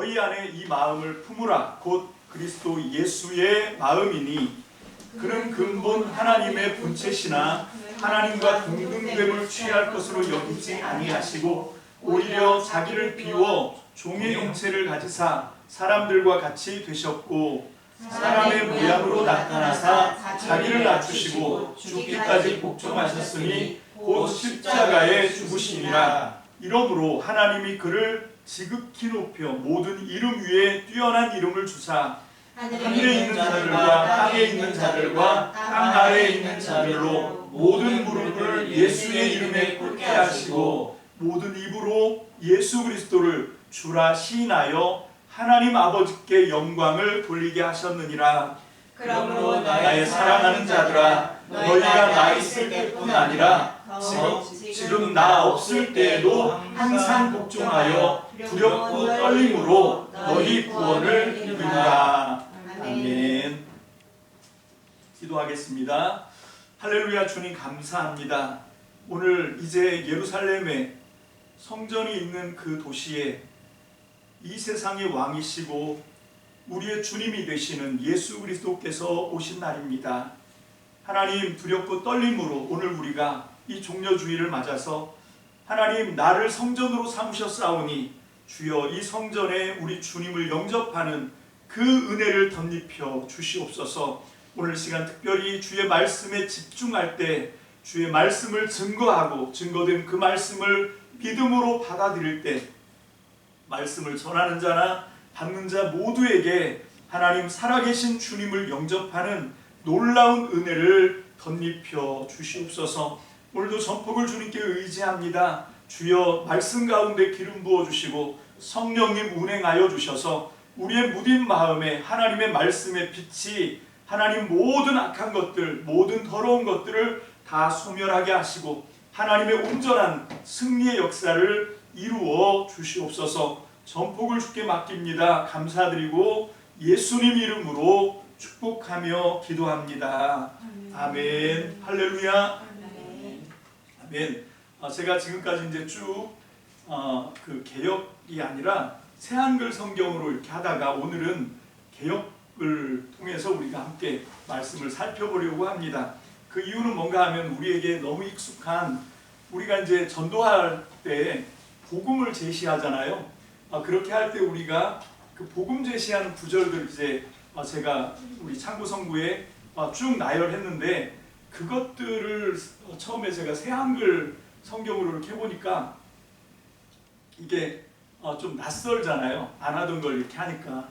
너희 안에 이 마음을 품으라. 곧 그리스도 예수의 마음이니 그는 근본 하나님의 본체시나 하나님과 동등됨을 취할 것으로 여기지 아니하시고 오히려 자기를 비워 종의 형체를 가지사 사람들과 같이 되셨고 사람의 모양으로 나타나사 자기를 낮추시고 죽기까지 복종하셨으니 곧 십자가에 죽으심이라. 이러므로 하나님이 그를 지극히 높여 모든 이름 위에 뛰어난 이름을 주사 하늘에 있는 자들과 땅에 있는 자들과 땅 아래에 있는 자들로 모든 무릎을 예수의 이름에 꿇게 하시고 모든 입으로 예수 그리스도를 주라 시인하여 하나님 아버지께 영광을 돌리게 하셨느니라. 그러므로 나의 사랑하는 자들아, 너희가 나 있을 때뿐 아니라 지금 나 없을 때에도 항상 복종하여 두렵고 떨림으로 너희 구원을 이루라. 아멘. 기도하겠습니다. 할렐루야. 주님 감사합니다. 오늘 이제 예루살렘에 성전이 있는 그 도시에 이 세상의 왕이시고 우리의 주님이 되시는 예수 그리스도께서 오신 날입니다. 하나님, 두렵고 떨림으로 오늘 우리가 이 종려주의를 맞아서 하나님, 나를 성전으로 삼으셨사오니 주여 이 성전에 우리 주님을 영접하는 그 은혜를 덧입혀 주시옵소서. 오늘 시간 특별히 주의 말씀에 집중할 때 주의 말씀을 증거하고 증거된 그 말씀을 믿음으로 받아들일 때 말씀을 전하는 자나 받는 자 모두에게 하나님 살아계신 주님을 영접하는 놀라운 은혜를 덧입혀 주시옵소서. 오늘도 전폭을 주님께 의지합니다. 주여 말씀 가운데 기름 부어주시고 성령님 운행하여 주셔서 우리의 무딘 마음에 하나님의 말씀의 빛이 하나님 모든 악한 것들, 모든 더러운 것들을 다 소멸하게 하시고 하나님의 온전한 승리의 역사를 이루어 주시옵소서. 전폭을 주께 맡깁니다. 감사드리고 예수님 이름으로 축복하며 기도합니다. 아멘. 할렐루야. 아멘. 제가 지금까지 이제 쭉 그 개역이 아니라 새한글 성경으로 이렇게 하다가 오늘은 개역을 통해서 우리가 함께 말씀을 살펴보려고 합니다. 그 이유는 뭔가 하면 우리에게 너무 익숙한 우리가 이제 전도할 때 복음을 제시하잖아요. 그렇게 할 때 우리가 그 복음 제시하는 구절들 이제 제가 우리 창구성구에 쭉 나열했는데 그것들을 처음에 제가 새한글 성경으로 이렇게 해보니까 이게 좀 낯설잖아요. 안 하던 걸 이렇게 하니까.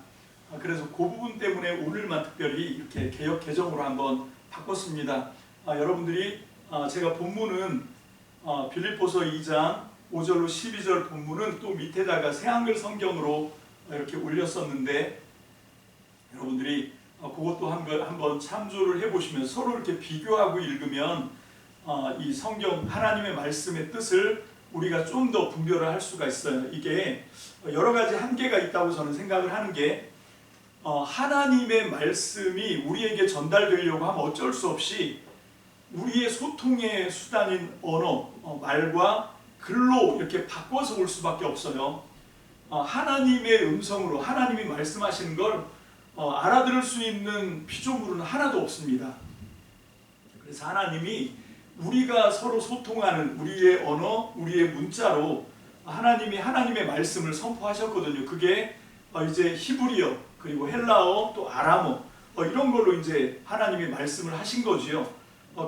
그래서 그 부분 때문에 오늘만 특별히 이렇게 개역 개정으로 한번 바꿨습니다. 여러분들이 제가 본문은 빌립보서 2장 5절로 12절 본문은 또 밑에다가 새한글 성경으로 이렇게 올렸었는데 여러분들이 그것도 한번 참조를 해보시면 서로 이렇게 비교하고 읽으면 이 성경 하나님의 말씀의 뜻을 우리가 좀 더 분별을 할 수가 있어요. 이게 여러 가지 한계가 있다고 저는 생각을 하는 게 하나님의 말씀이 우리에게 전달되려고 하면 어쩔 수 없이 우리의 소통의 수단인 언어, 말과 글로 이렇게 바꿔서 올 수밖에 없어요. 하나님의 음성으로 하나님이 말씀하시는 걸 알아들을 수 있는 피조물은 하나도 없습니다. 그래서 하나님이 우리가 서로 소통하는 우리의 언어, 우리의 문자로 하나님이 하나님의 말씀을 선포하셨거든요. 그게 이제 히브리어, 그리고 헬라어, 또 아람어 이런 걸로 이제 하나님이 말씀을 하신 거지요.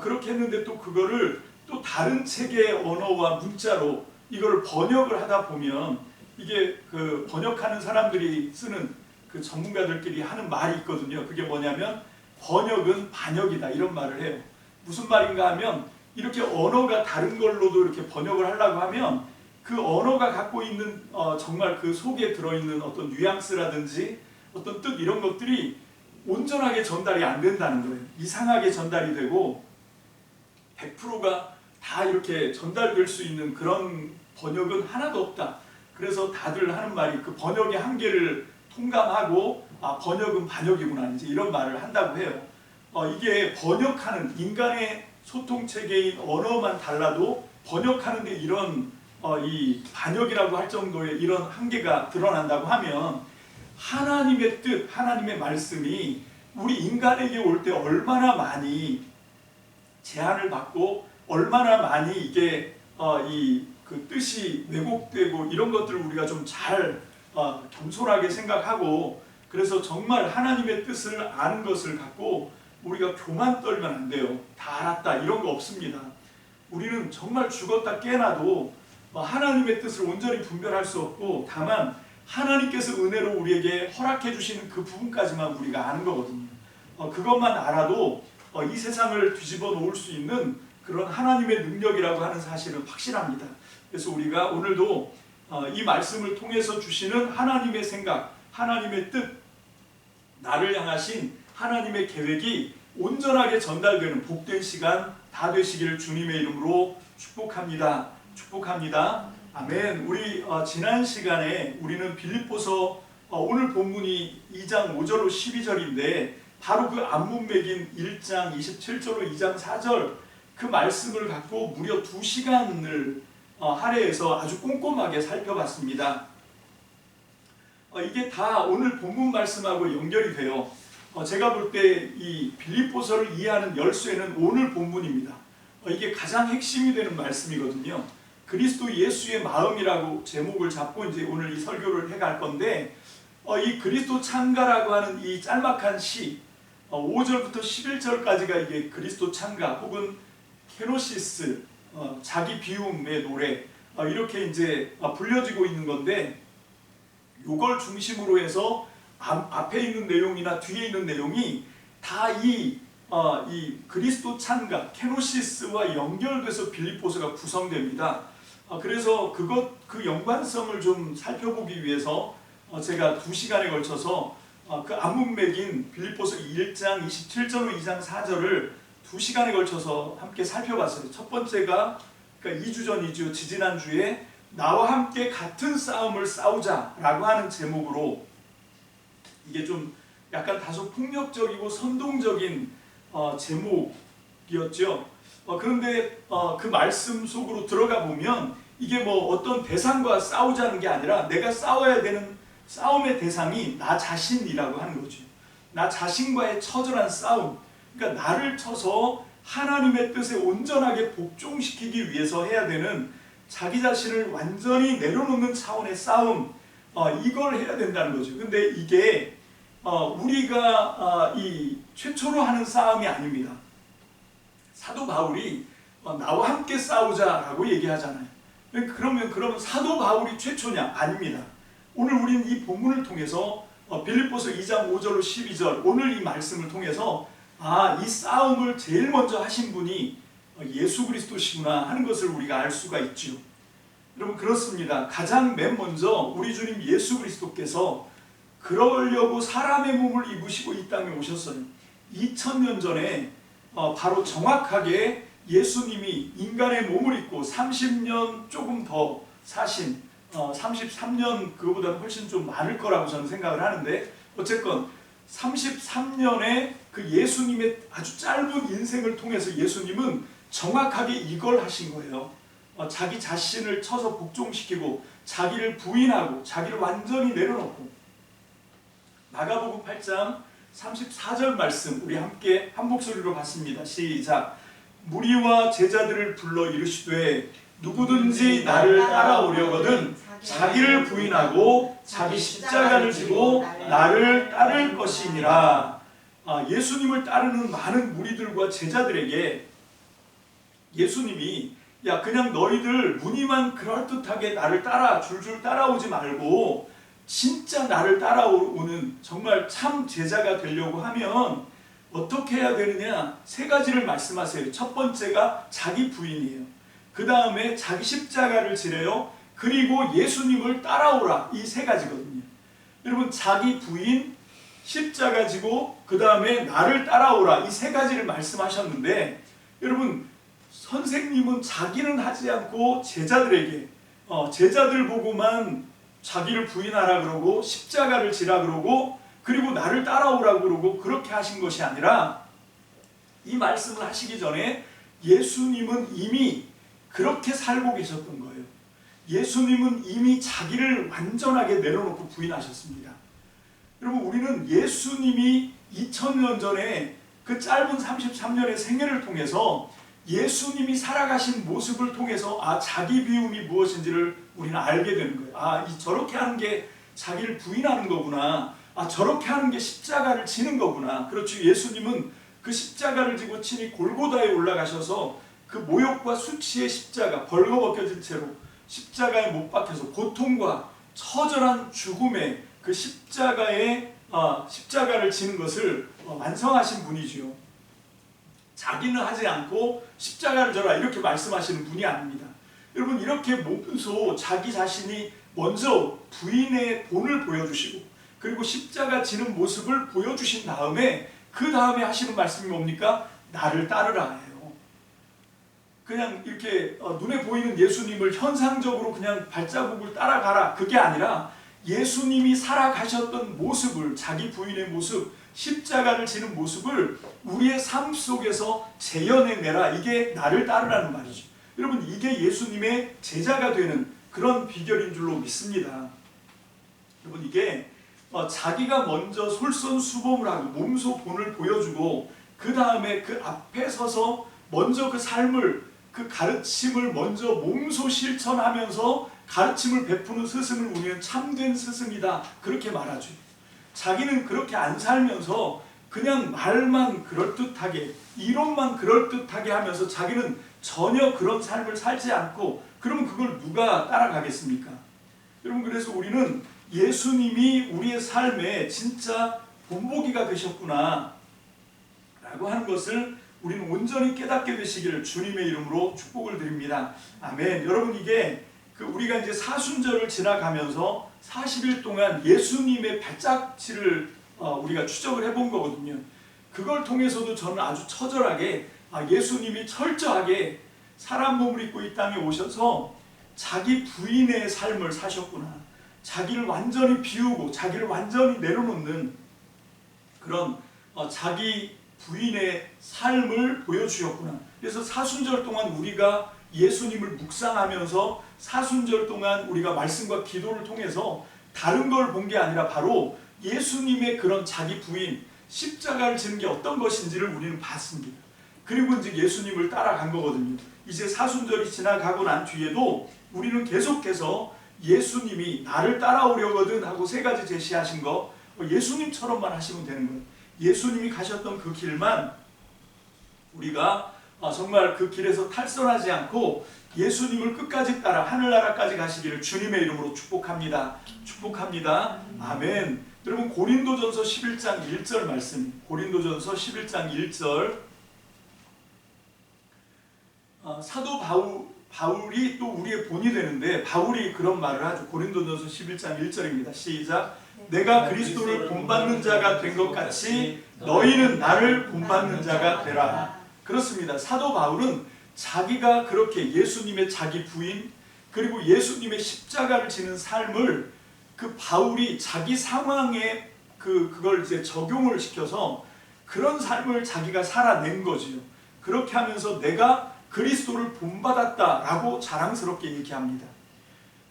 그렇게 했는데 또 그거를 또 다른 책의 언어와 문자로 이걸 번역을 하다 보면 이게 그 번역하는 사람들이 쓰는 그 전문가들끼리 하는 말이 있거든요. 그게 뭐냐면 번역은 반역이다 이런 말을 해요. 무슨 말인가 하면 이렇게 언어가 다른 걸로도 이렇게 번역을 하려고 하면 그 언어가 갖고 있는 정말 그 속에 들어있는 어떤 뉘앙스라든지 어떤 뜻 이런 것들이 온전하게 전달이 안 된다는 거예요. 이상하게 전달이 되고 100%가 다 이렇게 전달될 수 있는 그런 번역은 하나도 없다. 그래서 다들 하는 말이 그 번역의 한계를 통감하고 번역은 반역이구나 이제 이런 말을 한다고 해요. 이게 번역하는 인간의 소통체계인 언어만 달라도 번역하는데 이런 이 반역이라고 할 정도의 이런 한계가 드러난다고 하면 하나님의 뜻, 하나님의 말씀이 우리 인간에게 올 때 얼마나 많이 제한을 받고 얼마나 많이 이게 그 뜻이 왜곡되고 이런 것들을 우리가 좀 잘 겸손하게 생각하고, 그래서 정말 하나님의 뜻을 아는 것을 갖고 우리가 교만 떨면 안 돼요. 다 알았다 이런 거 없습니다. 우리는 정말 죽었다 깨어나도 하나님의 뜻을 온전히 분별할 수 없고, 다만 하나님께서 은혜로 우리에게 허락해 주시는 그 부분까지만 우리가 아는 거거든요. 그것만 알아도 이 세상을 뒤집어 놓을 수 있는 그런 하나님의 능력이라고 하는 사실은 확실합니다. 그래서 우리가 오늘도 이 말씀을 통해서 주시는 하나님의 생각, 하나님의 뜻, 나를 향하신 하나님의 계획이 온전하게 전달되는 복된 시간 다 되시기를 주님의 이름으로 축복합니다. 축복합니다. 아멘. 우리 지난 시간에 우리는 빌립보서 오늘 본문이 2장 5절로 12절인데 바로 그 앞문 맥인 1장 27절로 2장 4절 그 말씀을 갖고 무려 2시간을 할애해서 아주 꼼꼼하게 살펴봤습니다. 이게 다 오늘 본문 말씀하고 연결이 돼요. 제가 볼 때 이 빌립보서를 이해하는 열쇠는 오늘 본문입니다. 이게 가장 핵심이 되는 말씀이거든요. 그리스도 예수의 마음이라고 제목을 잡고 이제 오늘 이 설교를 해갈 건데, 이 그리스도 찬가라고 하는 이 짤막한 시 5절부터 11절까지가 이게 그리스도 찬가 혹은 케노시스 자기 비움의 노래 이렇게 이제 불려지고 있는 건데, 요걸 중심으로 해서 앞에 있는 내용이나 뒤에 있는 내용이 다 이 그리스도 찬가 케노시스와 연결돼서 빌립보서가 구성됩니다. 그래서 그 연관성을 좀 살펴보기 위해서 제가 2시간에 걸쳐서 그 앞문 맥인 빌립보서 1장 27절로 2장 4절을 2시간에 걸쳐서 함께 살펴봤어요. 첫 번째가 그러니까 2주 전이죠. 지지난주에 나와 함께 같은 싸움을 싸우자라고 하는 제목으로, 이게 좀 약간 다소 폭력적이고 선동적인 제목이었죠. 그런데 그 말씀 속으로 들어가 보면 이게 뭐 어떤 대상과 싸우자는 게 아니라 내가 싸워야 되는 싸움의 대상이 나 자신이라고 하는 거죠. 나 자신과의 처절한 싸움. 그러니까 나를 쳐서 하나님의 뜻에 온전하게 복종시키기 위해서 해야 되는 자기 자신을 완전히 내려놓는 차원의 싸움, 이걸 해야 된다는 거죠. 근데 이게 우리가 이 최초로 하는 싸움이 아닙니다. 사도 바울이 나와 함께 싸우자라고 얘기하잖아요. 그러면 사도 바울이 최초냐? 아닙니다. 오늘 우리는 이 본문을 통해서 빌립보서 2장 5절로 12절 오늘 이 말씀을 통해서 이 싸움을 제일 먼저 하신 분이 예수 그리스도시구나 하는 것을 우리가 알 수가 있죠. 여러분, 그렇습니다. 가장 맨 먼저 우리 주님 예수 그리스도께서 그러려고 사람의 몸을 입으시고 이 땅에 오셨어요. 2000년 전에 바로 정확하게 예수님이 인간의 몸을 입고 30년 조금 더 사신 33년 그거보다는 훨씬 좀 많을 거라고 저는 생각을 하는데, 어쨌건 33년의 그 예수님의 아주 짧은 인생을 통해서 예수님은 정확하게 이걸 하신 거예요. 자기 자신을 쳐서 복종시키고 자기를 부인하고 자기를 완전히 내려놓고. 마가복음 8장 34절 말씀 우리 함께 한 목소리로 봤습니다. 시작. 무리와 제자들을 불러 이르시되 누구든지 나를 따라오려거든 자기를 부인하고 자기 십자가를 지고 나를 따를 것이니라. 예수님을 따르는 많은 무리들과 제자들에게 예수님이 그냥 너희들 무늬만 그럴듯하게 나를 따라 줄줄 따라오지 말고 진짜 나를 따라오는 정말 참 제자가 되려고 하면 어떻게 해야 되느냐? 3가지를 말씀하세요. 첫 번째가 자기 부인이에요. 그 다음에 자기 십자가를 지래요. 그리고 예수님을 따라오라. 이 3가지거든요. 여러분, 자기 부인, 십자가 지고 그 다음에 나를 따라오라. 이 3가지를 말씀하셨는데, 여러분, 선생님은 자기는 하지 않고 제자들에게 제자들 보고만 자기를 부인하라 그러고 십자가를 지라 그러고 그리고 나를 따라오라 그러고 그렇게 하신 것이 아니라, 이 말씀을 하시기 전에 예수님은 이미 그렇게 살고 계셨던 거예요. 예수님은 이미 자기를 완전하게 내려놓고 부인하셨습니다. 여러분, 우리는 예수님이 2000년 전에 그 짧은 33년의 생애를 통해서 예수님이 살아가신 모습을 통해서 자기 비움이 무엇인지를 우리는 알게 되는 거예요. 저렇게 하는 게 자기를 부인하는 거구나. 저렇게 하는 게 십자가를 지는 거구나. 그렇죠. 예수님은 그 십자가를 지고 친히 골고다에 올라가셔서 그 모욕과 수치의 십자가, 벌거벗겨진 채로 십자가에 못 박혀서 고통과 처절한 죽음의 그 십자가를 지는 것을 완성하신 분이지요. 자기는 하지 않고 십자가를 져라 이렇게 말씀하시는 분이 아닙니다. 여러분, 이렇게 몸소 자기 자신이 먼저 부인의 본을 보여주시고 그리고 십자가 지는 모습을 보여주신 다음에 그 다음에 하시는 말씀이 뭡니까? 나를 따르라 해요. 그냥 이렇게 눈에 보이는 예수님을 현상적으로 그냥 발자국을 따라가라 그게 아니라 예수님이 살아가셨던 모습을, 자기 부인의 모습, 십자가를 지는 모습을 우리의 삶 속에서 재현해내라. 이게 나를 따르라는 말이죠. 여러분, 이게 예수님의 제자가 되는 그런 비결인 줄로 믿습니다. 여러분, 이게 자기가 먼저 솔선수범을 하고 몸소 본을 보여주고 그 다음에 그 앞에 서서 먼저 그 삶을, 그 가르침을 먼저 몸소 실천하면서 가르침을 베푸는 스승을 우리는 참된 스승이다 그렇게 말하죠. 자기는 그렇게 안 살면서 그냥 말만 그럴듯하게, 이론만 그럴듯하게 하면서 자기는 전혀 그런 삶을 살지 않고, 그러면 그걸 누가 따라가겠습니까? 여러분, 그래서 우리는 예수님이 우리의 삶에 진짜 본보기가 되셨구나 라고 하는 것을 우리는 온전히 깨닫게 되시기를 주님의 이름으로 축복을 드립니다. 아멘. 여러분, 이게 우리가 이제 사순절을 지나가면서 40일 동안 예수님의 발자취를 우리가 추적을 해본 거거든요. 그걸 통해서도 저는 아주 처절하게 예수님이 철저하게 사람 몸을 입고 이 땅에 오셔서 자기 부인의 삶을 사셨구나. 자기를 완전히 비우고 자기를 완전히 내려놓는 그런 자기 부인의 삶을 보여주셨구나. 그래서 사순절 동안 우리가 예수님을 묵상하면서 사순절 동안 우리가 말씀과 기도를 통해서 다른 걸 본 게 아니라 바로 예수님의 그런 자기 부인, 십자가를 지는 게 어떤 것인지를 우리는 봤습니다. 그리고 이제 예수님을 따라간 거거든요. 이제 사순절이 지나가고 난 뒤에도 우리는 계속해서 예수님이 나를 따라오려거든 하고 3가지 제시하신 거 예수님처럼만 하시면 되는 거예요. 예수님이 가셨던 그 길만 우리가 정말 그 길에서 탈선하지 않고 예수님을 끝까지 따라 하늘나라까지 가시기를 주님의 이름으로 축복합니다. 축복합니다. 아멘. 여러분, 고린도전서 11장 1절 말씀, 고린도전서 11장 1절, 사도 바울이 또 우리의 본이 되는데 바울이 그런 말을 하죠. 고린도전서 11장 1절입니다. 시작. 내가 그리스도를 본받는 자가 된 것 같이 너희는 나를 본받는 자가 되라. 그렇습니다. 사도 바울은 자기가 그렇게 예수님의 자기 부인 그리고 예수님의 십자가를 지는 삶을 그 바울이 자기 상황에 그걸 이제 적용을 시켜서 그런 삶을 자기가 살아낸 거지요. 그렇게 하면서 내가 그리스도를 본받았다라고 자랑스럽게 얘기합니다.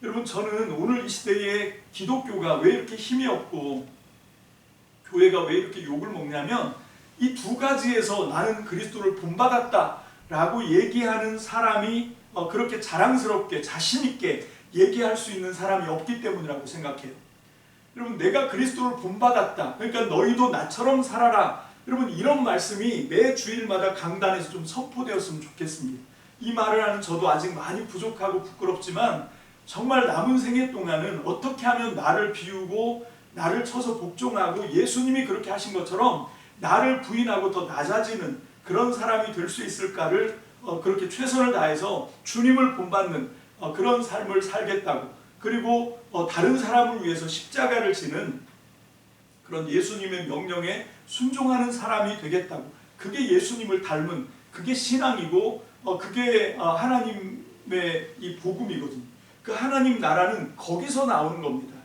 여러분, 저는 오늘 이 시대에 기독교가 왜 이렇게 힘이 없고 교회가 왜 이렇게 욕을 먹냐면 이 2가지에서 나는 그리스도를 본받았다라고 얘기하는 사람이 그렇게 자랑스럽게 자신있게 얘기할 수 있는 사람이 없기 때문이라고 생각해요. 여러분, 내가 그리스도를 본받았다, 그러니까 너희도 나처럼 살아라. 여러분, 이런 말씀이 매 주일마다 강단에서 좀 선포되었으면 좋겠습니다. 이 말을 하는 저도 아직 많이 부족하고 부끄럽지만 정말 남은 생애 동안은 어떻게 하면 나를 비우고 나를 쳐서 복종하고 예수님이 그렇게 하신 것처럼 나를 부인하고 더 낮아지는 그런 사람이 될 수 있을까를 그렇게 최선을 다해서 주님을 본받는 그런 삶을 살겠다고, 그리고 다른 사람을 위해서 십자가를 지는 그런 예수님의 명령에 순종하는 사람이 되겠다고. 그게 예수님을 닮은, 그게 신앙이고 그게 하나님의 이 복음이거든요. 그 하나님 나라는 거기서 나오는 겁니다.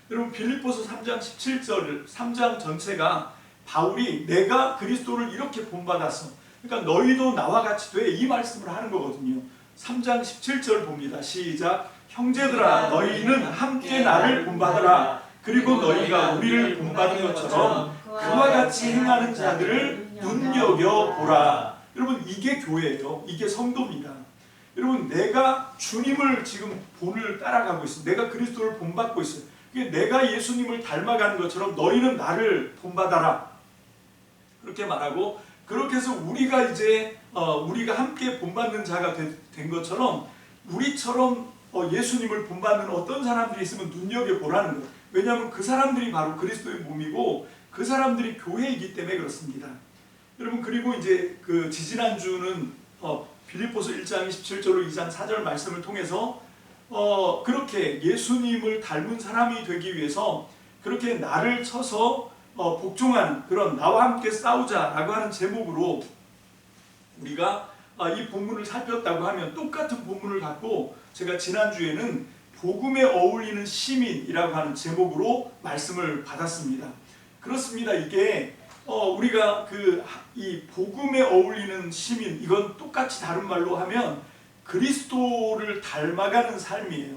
여러분, 빌립보서 3장 17절, 3장 전체가 바울이 내가 그리스도를 이렇게 본받았어, 그러니까 너희도 나와 같이 돼, 이 말씀을 하는 거거든요. 3장 17절 봅니다. 시작. 형제들아, 너희는 함께 나를 본받으라. 그리고 너희가 우리를 본받은 것처럼 그와 같이 행하는 자들을 눈여겨보라. 여러분, 이게 교회예요. 이게 성도입니다. 여러분, 내가 주님을 지금 본을 따라가고 있어. 내가 그리스도를 본받고 있어요. 내가 예수님을 닮아가는 것처럼 너희는 나를 본받아라. 그렇게 말하고, 그렇게 해서 우리가 이제 우리가 함께 본받는 자가 된 것처럼 우리처럼 예수님을 본받는 어떤 사람들이 있으면 눈여겨보라는 거예요. 왜냐하면 그 사람들이 바로 그리스도의 몸이고 그 사람들이 교회이기 때문에 그렇습니다. 여러분, 그리고 이제 그 지지난주는 빌립보서 1장 27절로 2장 4절 말씀을 통해서 그렇게 예수님을 닮은 사람이 되기 위해서 그렇게 나를 쳐서 복종하는 그런 나와 함께 싸우자라고 하는 제목으로 우리가 이 본문을 살폈다고 하면, 똑같은 본문을 갖고 제가 지난주에는 복음에 어울리는 시민이라고 하는 제목으로 말씀을 받았습니다. 그렇습니다. 이게 우리가 이 복음에 어울리는 시민, 이건 똑같이 다른 말로 하면 그리스도를 닮아가는 삶이에요.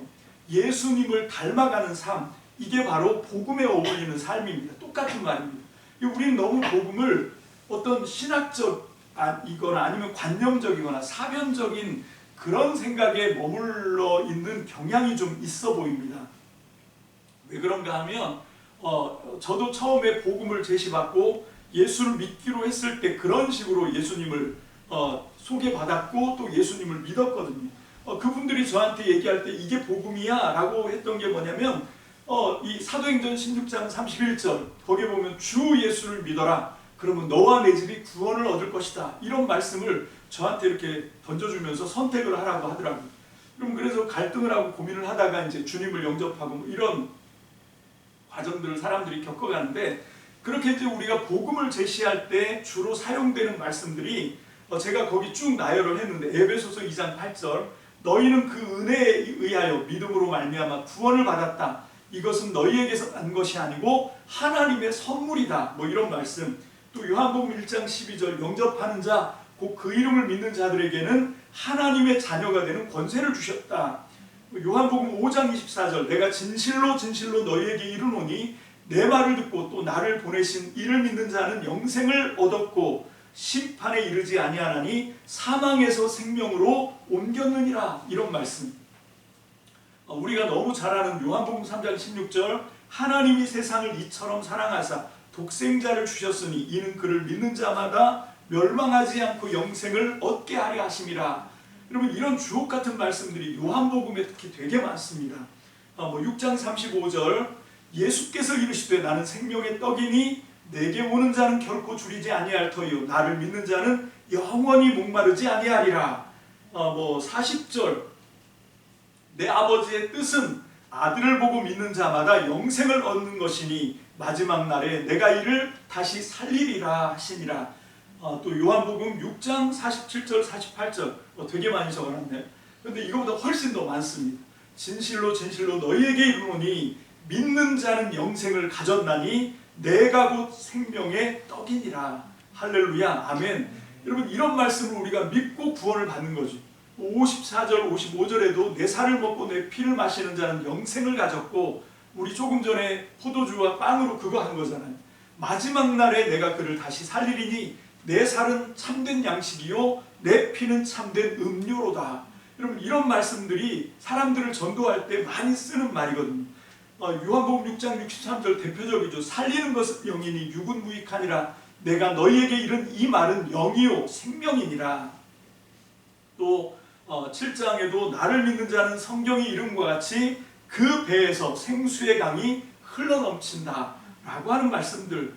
예수님을 닮아가는 삶, 이게 바로 복음에 어울리는 삶입니다. 똑같은 말입니다. 우리는 너무 복음을 어떤 신학적이거나 아니면 관념적이거나 사변적인 그런 생각에 머물러 있는 경향이 좀 있어 보입니다. 왜 그런가 하면 저도 처음에 복음을 제시받고 예수를 믿기로 했을 때 그런 식으로 예수님을 소개받았고 또 예수님을 믿었거든요. 그분들이 저한테 얘기할 때 이게 복음이야 라고 했던 게 뭐냐면 이 사도행전 16장 31절 거기에 보면 주 예수를 믿어라, 그러면 너와 내 집이 구원을 얻을 것이다, 이런 말씀을 저한테 이렇게 던져주면서 선택을 하라고 하더라고요. 그럼 그래서 갈등을 하고 고민을 하다가 이제 주님을 영접하고 뭐 이런 과정들을 사람들이 겪어가는데, 그렇게 이제 우리가 복음을 제시할 때 주로 사용되는 말씀들이 제가 거기 쭉 나열을 했는데, 에베소서 2장 8절 너희는 그 은혜에 의하여 믿음으로 말미암아 구원을 받았다, 이것은 너희에게서 난 것이 아니고 하나님의 선물이다, 뭐 이런 말씀. 또 요한복음 1장 12절 영접하는 자 곧 그 이름을 믿는 자들에게는 하나님의 자녀가 되는 권세를 주셨다. 요한복음 5장 24절 내가 진실로 진실로 너희에게 이르노니 내 말을 듣고 또 나를 보내신 이를 믿는 자는 영생을 얻었고 심판에 이르지 아니하나니 사망에서 생명으로 옮겼느니라, 이런 말씀. 우리가 너무 잘 아는 요한복음 3장 16절 하나님이 세상을 이처럼 사랑하사 독생자를 주셨으니 이는 그를 믿는 자마다 멸망하지 않고 영생을 얻게 하려 하심이라. 여러분, 이런 주옥 같은 말씀들이 요한복음에 특히 되게 많습니다. 6장 35절 예수께서 이르시되 나는 생명의 떡이니 내게 오는 자는 결코 줄이지 아니할 터이요 나를 믿는 자는 영원히 목마르지 아니하리라. 40절 내 아버지의 뜻은 아들을 보고 믿는 자마다 영생을 얻는 것이니 마지막 날에 내가 이를 다시 살리리라 하시니라. 또 요한복음 6장 47절 48절 되게 많이 적어놨네요. 그런데 이거보다 훨씬 더 많습니다. 진실로 진실로 너희에게 이르노니 믿는 자는 영생을 가졌나니 내가 곧 생명의 떡이니라. 할렐루야, 아멘. 여러분, 이런 말씀을 우리가 믿고 구원을 받는 거죠. 54절 55절에도 내 살을 먹고 내 피를 마시는 자는 영생을 가졌고, 우리 조금 전에 포도주와 빵으로 그거 한 거잖아요. 마지막 날에 내가 그를 다시 살리리니 내 살은 참된 양식이요 내 피는 참된 음료로다. 여러분, 이런 말씀들이 사람들을 전도할 때 많이 쓰는 말이거든요. 요한복음 6장 63절 대표적이죠. 살리는 것은 영이니 육은 무익하니라. 내가 너희에게 이른 이 말은 영이요 생명이니라. 또 7장에도 나를 믿는 자는 성경이 이름과 같이 그 배에서 생수의 강이 흘러넘친다 라고 하는 말씀들,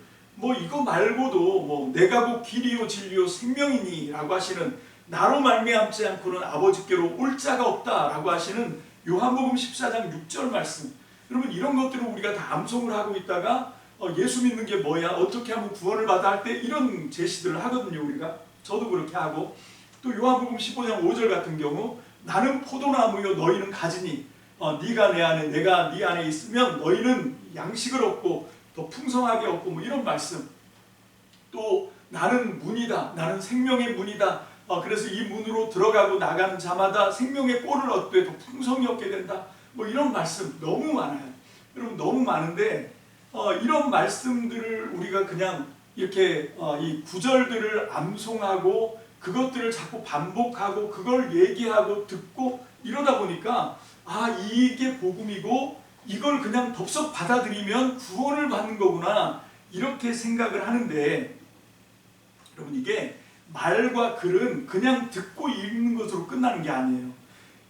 이거 말고도 내가 곧 길이요 진리요 생명이니 라고 하시는, 나로 말미암지 않고는 아버지께로 올 자가 없다 라고 하시는 요한복음 14장 6절 말씀. 여러분, 이런 것들을 우리가 다 암송을 하고 있다가 예수 믿는 게 뭐야, 어떻게 하면 구원을 받아 할 때 이런 제시들을 하거든요. 우리가 저도 그렇게 하고, 또 요한복음 15장 5절 같은 경우 나는 포도나무요 너희는 가지니 네가 내 안에 내가 네 안에 있으면 너희는 양식을 얻고 더 풍성하게 얻고 이런 말씀. 또 나는 문이다, 나는 생명의 문이다, 그래서 이 문으로 들어가고 나가는 자마다 생명의 꼴을 얻되 더 풍성히 얻게 된다, 이런 말씀 너무 많아요. 여러분 너무 많은데 이런 말씀들을 우리가 그냥 이렇게 이 구절들을 암송하고 그것들을 자꾸 반복하고 그걸 얘기하고 듣고 이러다 보니까 이게 복음이고 이걸 그냥 덥석 받아들이면 구원을 받는 거구나 이렇게 생각을 하는데, 여러분 이게 말과 글은 그냥 듣고 읽는 것으로 끝나는 게 아니에요.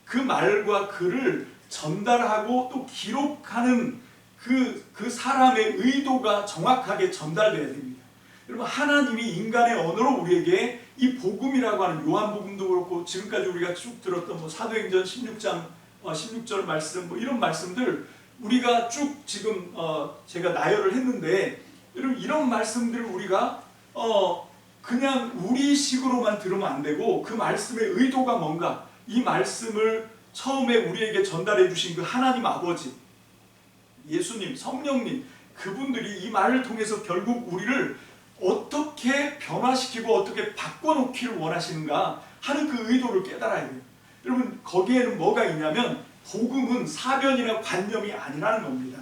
그 말과 글을 전달하고 또 기록하는 그 사람의 의도가 정확하게 전달돼야 됩니다. 여러분 하나님이 인간의 언어로 우리에게 이 복음이라고 하는 요한복음도 그렇고 지금까지 우리가 쭉 들었던 사도행전 16장 16절 말씀 이런 말씀들 우리가 쭉 지금 제가 나열을 했는데, 여러분 이런 말씀들을 우리가 그냥 우리식으로만 들으면 안 되고 그 말씀의 의도가 뭔가, 이 말씀을 처음에 우리에게 전달해 주신 그 하나님 아버지, 예수님, 성령님, 그분들이 이 말을 통해서 결국 우리를 어떻게 변화시키고 어떻게 바꿔놓기를 원하시는가 하는 그 의도를 깨달아야 돼요. 여러분 거기에는 뭐가 있냐면 복음은 사변이나 관념이 아니라는 겁니다.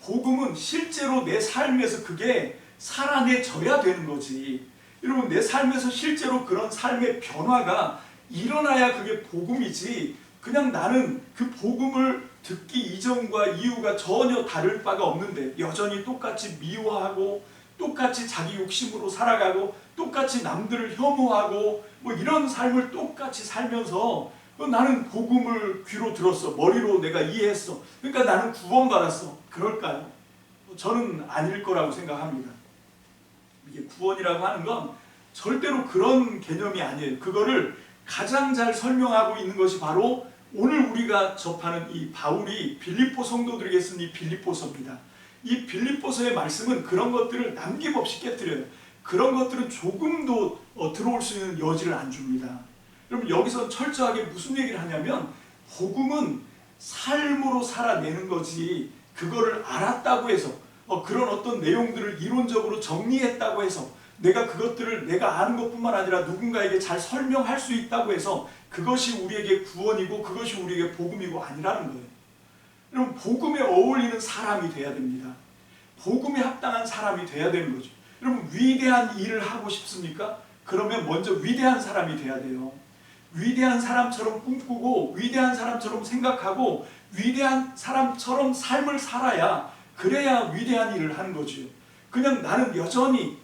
복음은 실제로 내 삶에서 그게 살아내져야 되는 거지. 여러분 내 삶에서 실제로 그런 삶의 변화가 일어나야 그게 복음이지, 그냥 나는 그 복음을 듣기 이전과 이후가 전혀 다를 바가 없는데 여전히 똑같이 미워하고 똑같이 자기 욕심으로 살아가고 똑같이 남들을 혐오하고 이런 삶을 똑같이 살면서 나는 복음을 귀로 들었어, 머리로 내가 이해했어, 그러니까 나는 구원받았어, 그럴까요? 저는 아닐 거라고 생각합니다. 이게 구원이라고 하는 건 절대로 그런 개념이 아니에요. 그거를 가장 잘 설명하고 있는 것이 바로 오늘 우리가 접하는 이 바울이 빌립보 성도들에게 쓴 이 빌립보서입니다. 이 빌립보서의 말씀은 그런 것들을 남김없이 깨뜨려요. 그런 것들은 조금도 들어올 수 있는 여지를 안 줍니다. 여러분 여기서 철저하게 무슨 얘기를 하냐면 복음은 삶으로 살아내는 거지, 그거를 알았다고 해서 그런 어떤 내용들을 이론적으로 정리했다고 해서 내가 그것들을 내가 아는 것뿐만 아니라 누군가에게 잘 설명할 수 있다고 해서 그것이 우리에게 구원이고 그것이 우리에게 복음이고 아니라는 거예요. 여러분 복음에 어울리는 사람이 돼야 됩니다. 복음에 합당한 사람이 돼야 되는 거죠. 여러분 위대한 일을 하고 싶습니까? 그러면 먼저 위대한 사람이 돼야 돼요. 위대한 사람처럼 꿈꾸고 위대한 사람처럼 생각하고 위대한 사람처럼 삶을 살아야, 그래야 위대한 일을 하는 거죠. 그냥 나는 여전히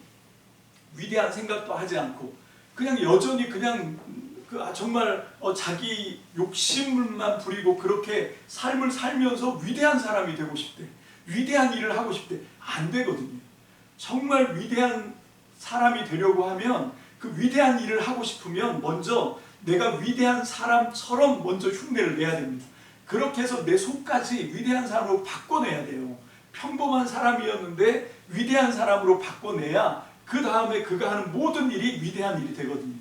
위대한 생각도 하지 않고 그냥 여전히 그냥 정말 자기 욕심만 부리고 그렇게 삶을 살면서 위대한 사람이 되고 싶대, 위대한 일을 하고 싶대, 안 되거든요. 정말 위대한 사람이 되려고 하면 그 위대한 일을 하고 싶으면 먼저 내가 위대한 사람처럼 먼저 흉내를 내야 됩니다. 그렇게 해서 내 속까지 위대한 사람으로 바꿔내야 돼요. 평범한 사람이었는데 위대한 사람으로 바꿔내야 그 다음에 그가 하는 모든 일이 위대한 일이 되거든요.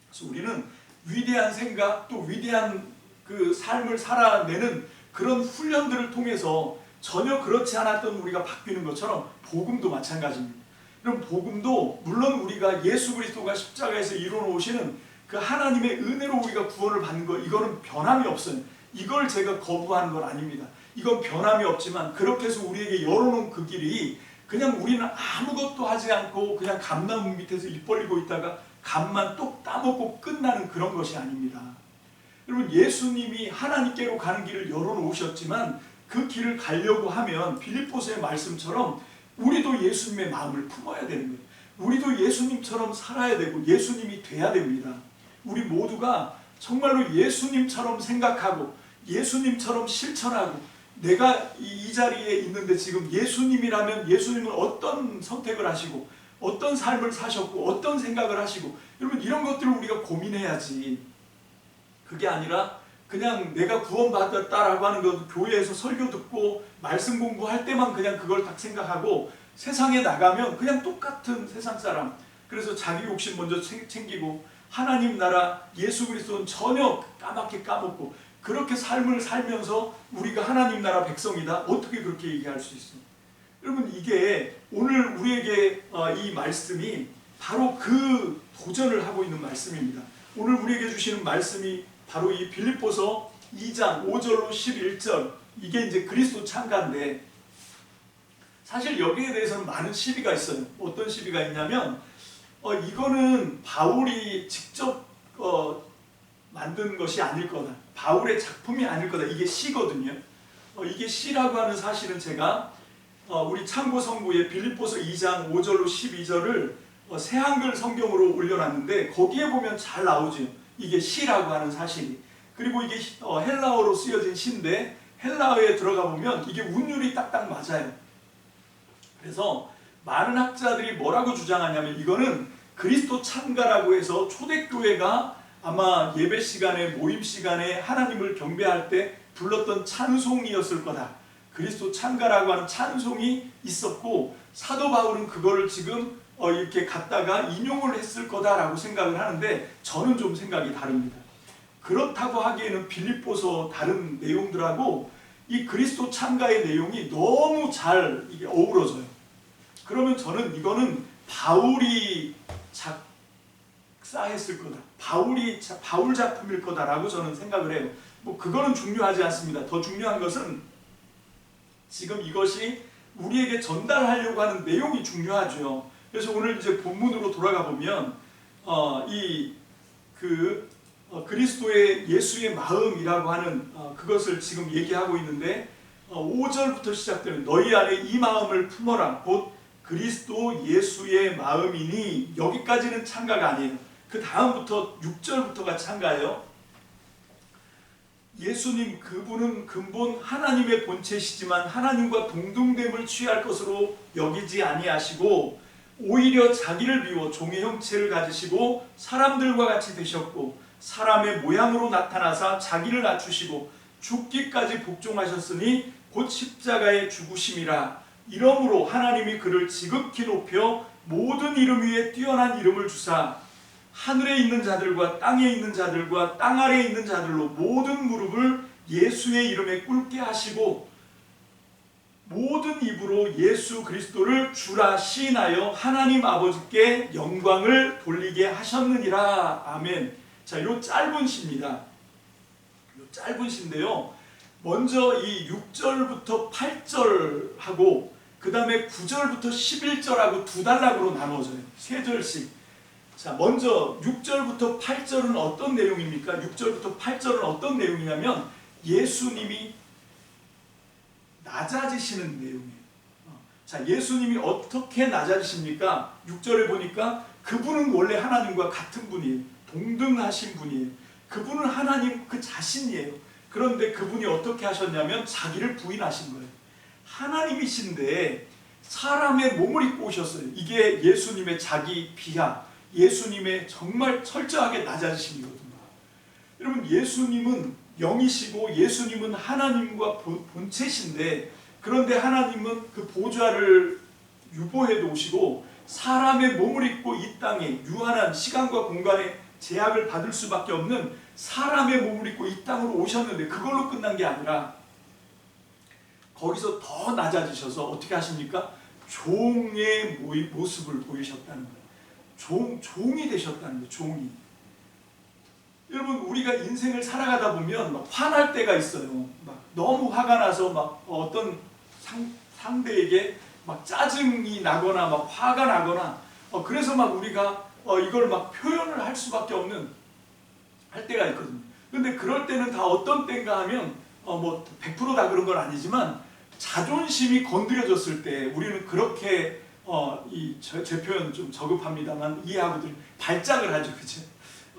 그래서 우리는 위대한 생각 또 위대한 그 삶을 살아내는 그런 훈련들을 통해서 전혀 그렇지 않았던 우리가 바뀌는 것처럼 복음도 마찬가지입니다. 그럼 복음도 물론 우리가 예수 그리스도가 십자가에서 이루어놓으시는 그 하나님의 은혜로 우리가 구원을 받는 것, 이거는 변함이 없어요. 이걸 제가 거부하는 건 아닙니다. 이건 변함이 없지만 그렇게 해서 우리에게 열어놓은 그 길이 그냥 우리는 아무것도 하지 않고 그냥 감나무 밑에서 입 벌리고 있다가 감만 똑 따먹고 끝나는 그런 것이 아닙니다. 여러분 예수님이 하나님께로 가는 길을 열어놓으셨지만 그 길을 가려고 하면 빌립보서의 말씀처럼 우리도 예수님의 마음을 품어야 되는 거예요. 우리도 예수님처럼 살아야 되고 예수님이 돼야 됩니다. 우리 모두가 정말로 예수님처럼 생각하고 예수님처럼 실천하고, 내가 이 자리에 있는데 지금 예수님이라면 예수님은 어떤 선택을 하시고 어떤 삶을 사셨고 어떤 생각을 하시고, 여러분 이런 것들을 우리가 고민해야지. 그게 아니라 그냥 내가 구원받았다라고 하는 것, 교회에서 설교 듣고 말씀 공부할 때만 그냥 그걸 딱 생각하고 세상에 나가면 그냥 똑같은 세상 사람, 그래서 자기 욕심 먼저 챙기고 하나님 나라 예수 그리스도는 전혀 까맣게 까먹고 그렇게 삶을 살면서 우리가 하나님 나라 백성이다, 어떻게 그렇게 얘기할 수 있어요? 여러분 이게 오늘 우리에게 이 말씀이 바로 그 도전을 하고 있는 말씀입니다. 오늘 우리에게 주시는 말씀이 바로 이 빌립보서 2장 5절로 11절 이게 이제 그리스도 창가인데 사실 여기에 대해서는 많은 시비가 있어요. 어떤 시비가 있냐면 이거는 바울이 직접 만든 것이 아닐 거다. 바울의 작품이 아닐 거다. 이게 시거든요. 이게 시라고 하는 사실은 제가 우리 참고 성구에 빌립보서 2장 5절로 12절을 새한글 성경으로 올려놨는데 거기에 보면 잘 나오죠. 이게 시라고 하는 사실이. 그리고 이게 헬라어로 쓰여진 시인데 헬라어에 들어가 보면 이게 운율이 딱딱 맞아요. 그래서 많은 학자들이 뭐라고 주장하냐면 이거는 그리스도 찬가라고 해서 초대교회가 아마 예배 시간에 모임 시간에 하나님을 경배할 때 불렀던 찬송이었을 거다. 그리스도 찬가라고 하는 찬송이 있었고 사도 바울은 그거를 지금 이렇게 갖다가 인용을 했을 거다라고 생각을 하는데 저는 좀 생각이 다릅니다. 그렇다고 하기에는 빌립보서 다른 내용들하고 이 그리스도 찬가의 내용이 너무 잘 이게 어우러져요. 그러면 저는 이거는 바울이 작사했을 거다. 바울 작품일 거다라고 저는 생각을 해요. 뭐 그거는 중요하지 않습니다. 더 중요한 것은 지금 이것이 우리에게 전달하려고 하는 내용이 중요하죠. 그래서 오늘 이제 본문으로 돌아가 보면 그리스도의 예수의 마음이라고 하는 그것을 지금 얘기하고 있는데 5절부터 시작되는 너희 안에 이 마음을 품어라 곧 그리스도 예수의 마음이니 여기까지는 찬가가 아니에요. 그 다음부터 6절부터가 찬가예요. 예수님 그분은 근본 하나님의 본체시지만 하나님과 동등됨을 취할 것으로 여기지 아니하시고 오히려 자기를 비워 종의 형체를 가지시고 사람들과 같이 되셨고 사람의 모양으로 나타나사 자기를 낮추시고 죽기까지 복종하셨으니 곧 십자가의 죽으심이라. 이러므로 하나님이 그를 지극히 높여 모든 이름 위에 뛰어난 이름을 주사 하늘에 있는 자들과 땅에 있는 자들과 땅 아래에 있는 자들로 모든 무릎을 예수의 이름에 꿇게 하시고 모든 입으로 예수 그리스도를 주라 시인하여 하나님 아버지께 영광을 돌리게 하셨느니라. 아멘. 자, 요 짧은 시입니다. 요 짧은 시인데요. 먼저 이 6절부터 8절하고 그 다음에 9절부터 11절하고 두 단락으로 나누어져요. 세 절씩. 자, 먼저 6절부터 8절은 어떤 내용입니까? 6절부터 8절은 어떤 내용이냐면 예수님이 낮아지시는 내용이에요. 자, 예수님이 어떻게 낮아지십니까? 6절에 보니까 그분은 원래 하나님과 같은 분이에요. 동등하신 분이에요. 그분은 하나님 그 자신이에요. 그런데 그분이 어떻게 하셨냐면 자기를 부인하신 거예요. 하나님이신데 사람의 몸을 입고 오셨어요. 이게 예수님의 자기 비하, 예수님의 정말 철저하게 낮아지심이거든요. 여러분, 예수님은 영이시고 예수님은 하나님과 본체신데 그런데 하나님은 그 보좌를 유보해 놓으시고 사람의 몸을 입고 이 땅에 유한한 시간과 공간의 제약을 받을 수밖에 없는 사람의 몸을 입고 이 땅으로 오셨는데 그걸로 끝난 게 아니라 거기서 더 낮아지셔서 어떻게 하십니까? 종의 모습을 보이셨다는 거예요. 종이 되셨다는 거예요. 종이. 여러분, 우리가 인생을 살아가다 보면 막 화날 때가 있어요. 막 너무 화가 나서 막 어떤 상대에게 막 짜증이 나거나 막 화가 나거나 그래서 막 우리가 이걸 막 표현을 할 수밖에 없는 할 때가 있거든요. 근데 그럴 때는 다 어떤 때인가 하면 뭐 100%다 그런 건 아니지만 자존심이 건드려졌을 때 우리는 그렇게 제 표현 좀 저급합니다만 이해하고들 발작을 하죠. 그죠?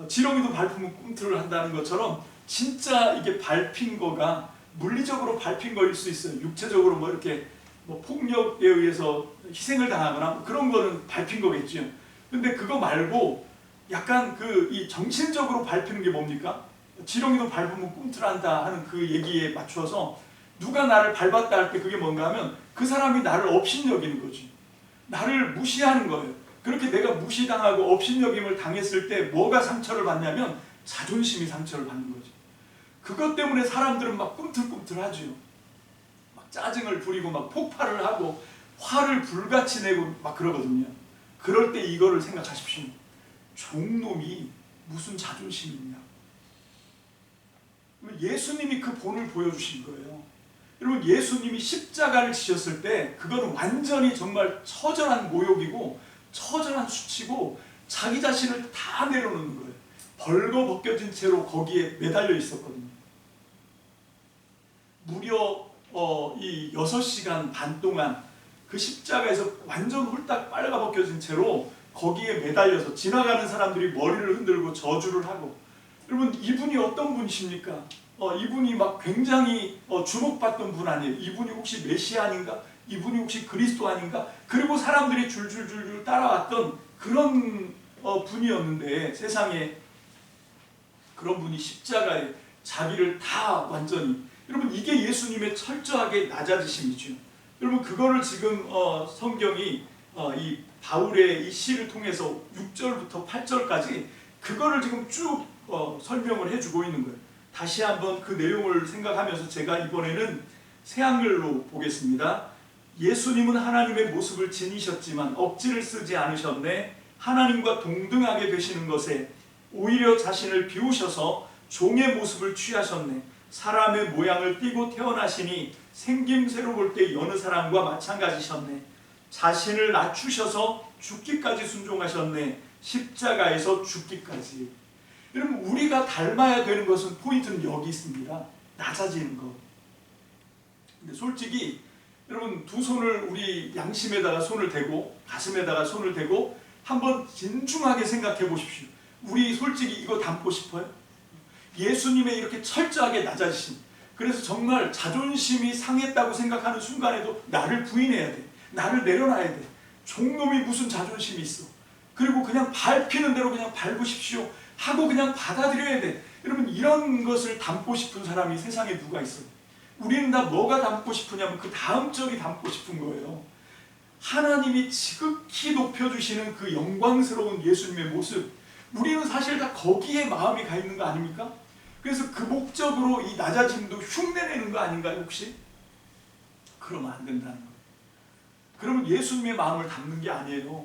지렁이도 밟으면 꿈틀을 한다는 것처럼 진짜 이게 밟힌 거가 물리적으로 밟힌 거일 수 있어요. 육체적으로 뭐 이렇게 뭐 폭력에 의해서 희생을 당하거나 그런 거는 밟힌 거겠죠. 근데 그거 말고 약간 이 정신적으로 밟히는 게 뭡니까? 지렁이도 밟으면 꿈틀한다 하는 그 얘기에 맞춰서 누가 나를 밟았다 할 때 그게 뭔가 하면 그 사람이 나를 업신여기는 거지. 나를 무시하는 거예요. 그렇게 내가 무시당하고 업신여김을 당했을 때 뭐가 상처를 받냐면 자존심이 상처를 받는 거죠. 그것 때문에 사람들은 막 꿈틀꿈틀하죠. 막 짜증을 부리고 막 폭발을 하고 화를 불같이 내고 막 그러거든요. 그럴 때 이거를 생각하십시오. 종놈이 무슨 자존심이 있냐. 예수님이 그 본을 보여주신 거예요. 여러분 예수님이 십자가를 지셨을 때 그건 완전히 정말 처절한 모욕이고 처절한 수치고 자기 자신을 다 내려놓는 거예요. 벌거벗겨진 채로 거기에 매달려 있었거든요. 무려 이 6시간 반 동안 그 십자가에서 완전 홀딱 빨가벗겨진 채로 거기에 매달려서 지나가는 사람들이 머리를 흔들고 저주를 하고, 여러분 이분이 어떤 분이십니까? 이분이 막 굉장히 주목받던 분 아니에요. 이분이 혹시 메시아 아닌가? 이분이 혹시 그리스도 아닌가? 그리고 사람들이 줄줄줄줄 따라왔던 그런 분이었는데, 세상에 그런 분이 십자가에 자기를 다 완전히, 여러분 이게 예수님의 철저하게 낮아지심이죠. 여러분 그거를 지금 성경이 이 바울의 이 시를 통해서 6절부터 8절까지 그거를 지금 쭉 설명을 해주고 있는 거예요. 다시 한번 그 내용을 생각하면서 제가 이번에는 새한글로 보겠습니다. 예수님은 하나님의 모습을 지니셨지만 억지를 쓰지 않으셨네. 하나님과 동등하게 되시는 것에 오히려 자신을 비우셔서 종의 모습을 취하셨네. 사람의 모양을 띠고 태어나시니 생김새로 볼 때 여느 사람과 마찬가지셨네. 자신을 낮추셔서 죽기까지 순종하셨네. 십자가에서 죽기까지. 여러분 우리가 닮아야 되는 것은, 포인트는 여기 있습니다. 낮아지는 것. 근데 솔직히 여러분 두 손을 우리 양심에다가 손을 대고 가슴에다가 손을 대고 한번 진중하게 생각해 보십시오. 우리 솔직히 이거 닮고 싶어요? 예수님의 이렇게 철저하게 낮아지심. 그래서 정말 자존심이 상했다고 생각하는 순간에도 나를 부인해야 돼. 나를 내려놔야 돼. 종놈이 무슨 자존심이 있어. 그리고 그냥 밟히는 대로 그냥 밟으십시오 하고 그냥 받아들여야 돼. 여러분 이런 것을 담고 싶은 사람이 세상에 누가 있어요? 우리는 다 뭐가 담고 싶으냐면 그 다음 적이 담고 싶은 거예요. 하나님이 지극히 높여주시는 그 영광스러운 예수님의 모습, 우리는 사실 다 거기에 마음이 가 있는 거 아닙니까? 그래서 그 목적으로 이 낮아짐도 흉내내는 거 아닌가요 혹시? 그러면 안 된다는 거예요. 그러면 예수님의 마음을 담는 게 아니에요.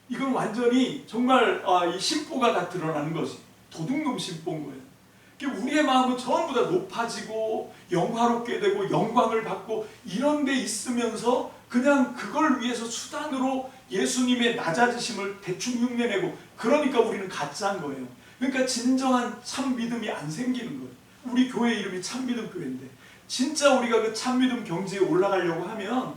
이건 완전히 정말 이 심보가 다 드러나는 것이 도둑놈 심보인 거예요. 우리의 마음은 전부 다 높아지고 영화롭게 되고 영광을 받고 이런 데 있으면서 그냥 그걸 위해서 수단으로 예수님의 낮아지심을 대충 흉내내고, 그러니까 우리는 가짜인 거예요. 그러니까 진정한 참 믿음이 안 생기는 거예요. 우리 교회 이름이 참믿음 교회인데 진짜 우리가 그 참믿음 경지에 올라가려고 하면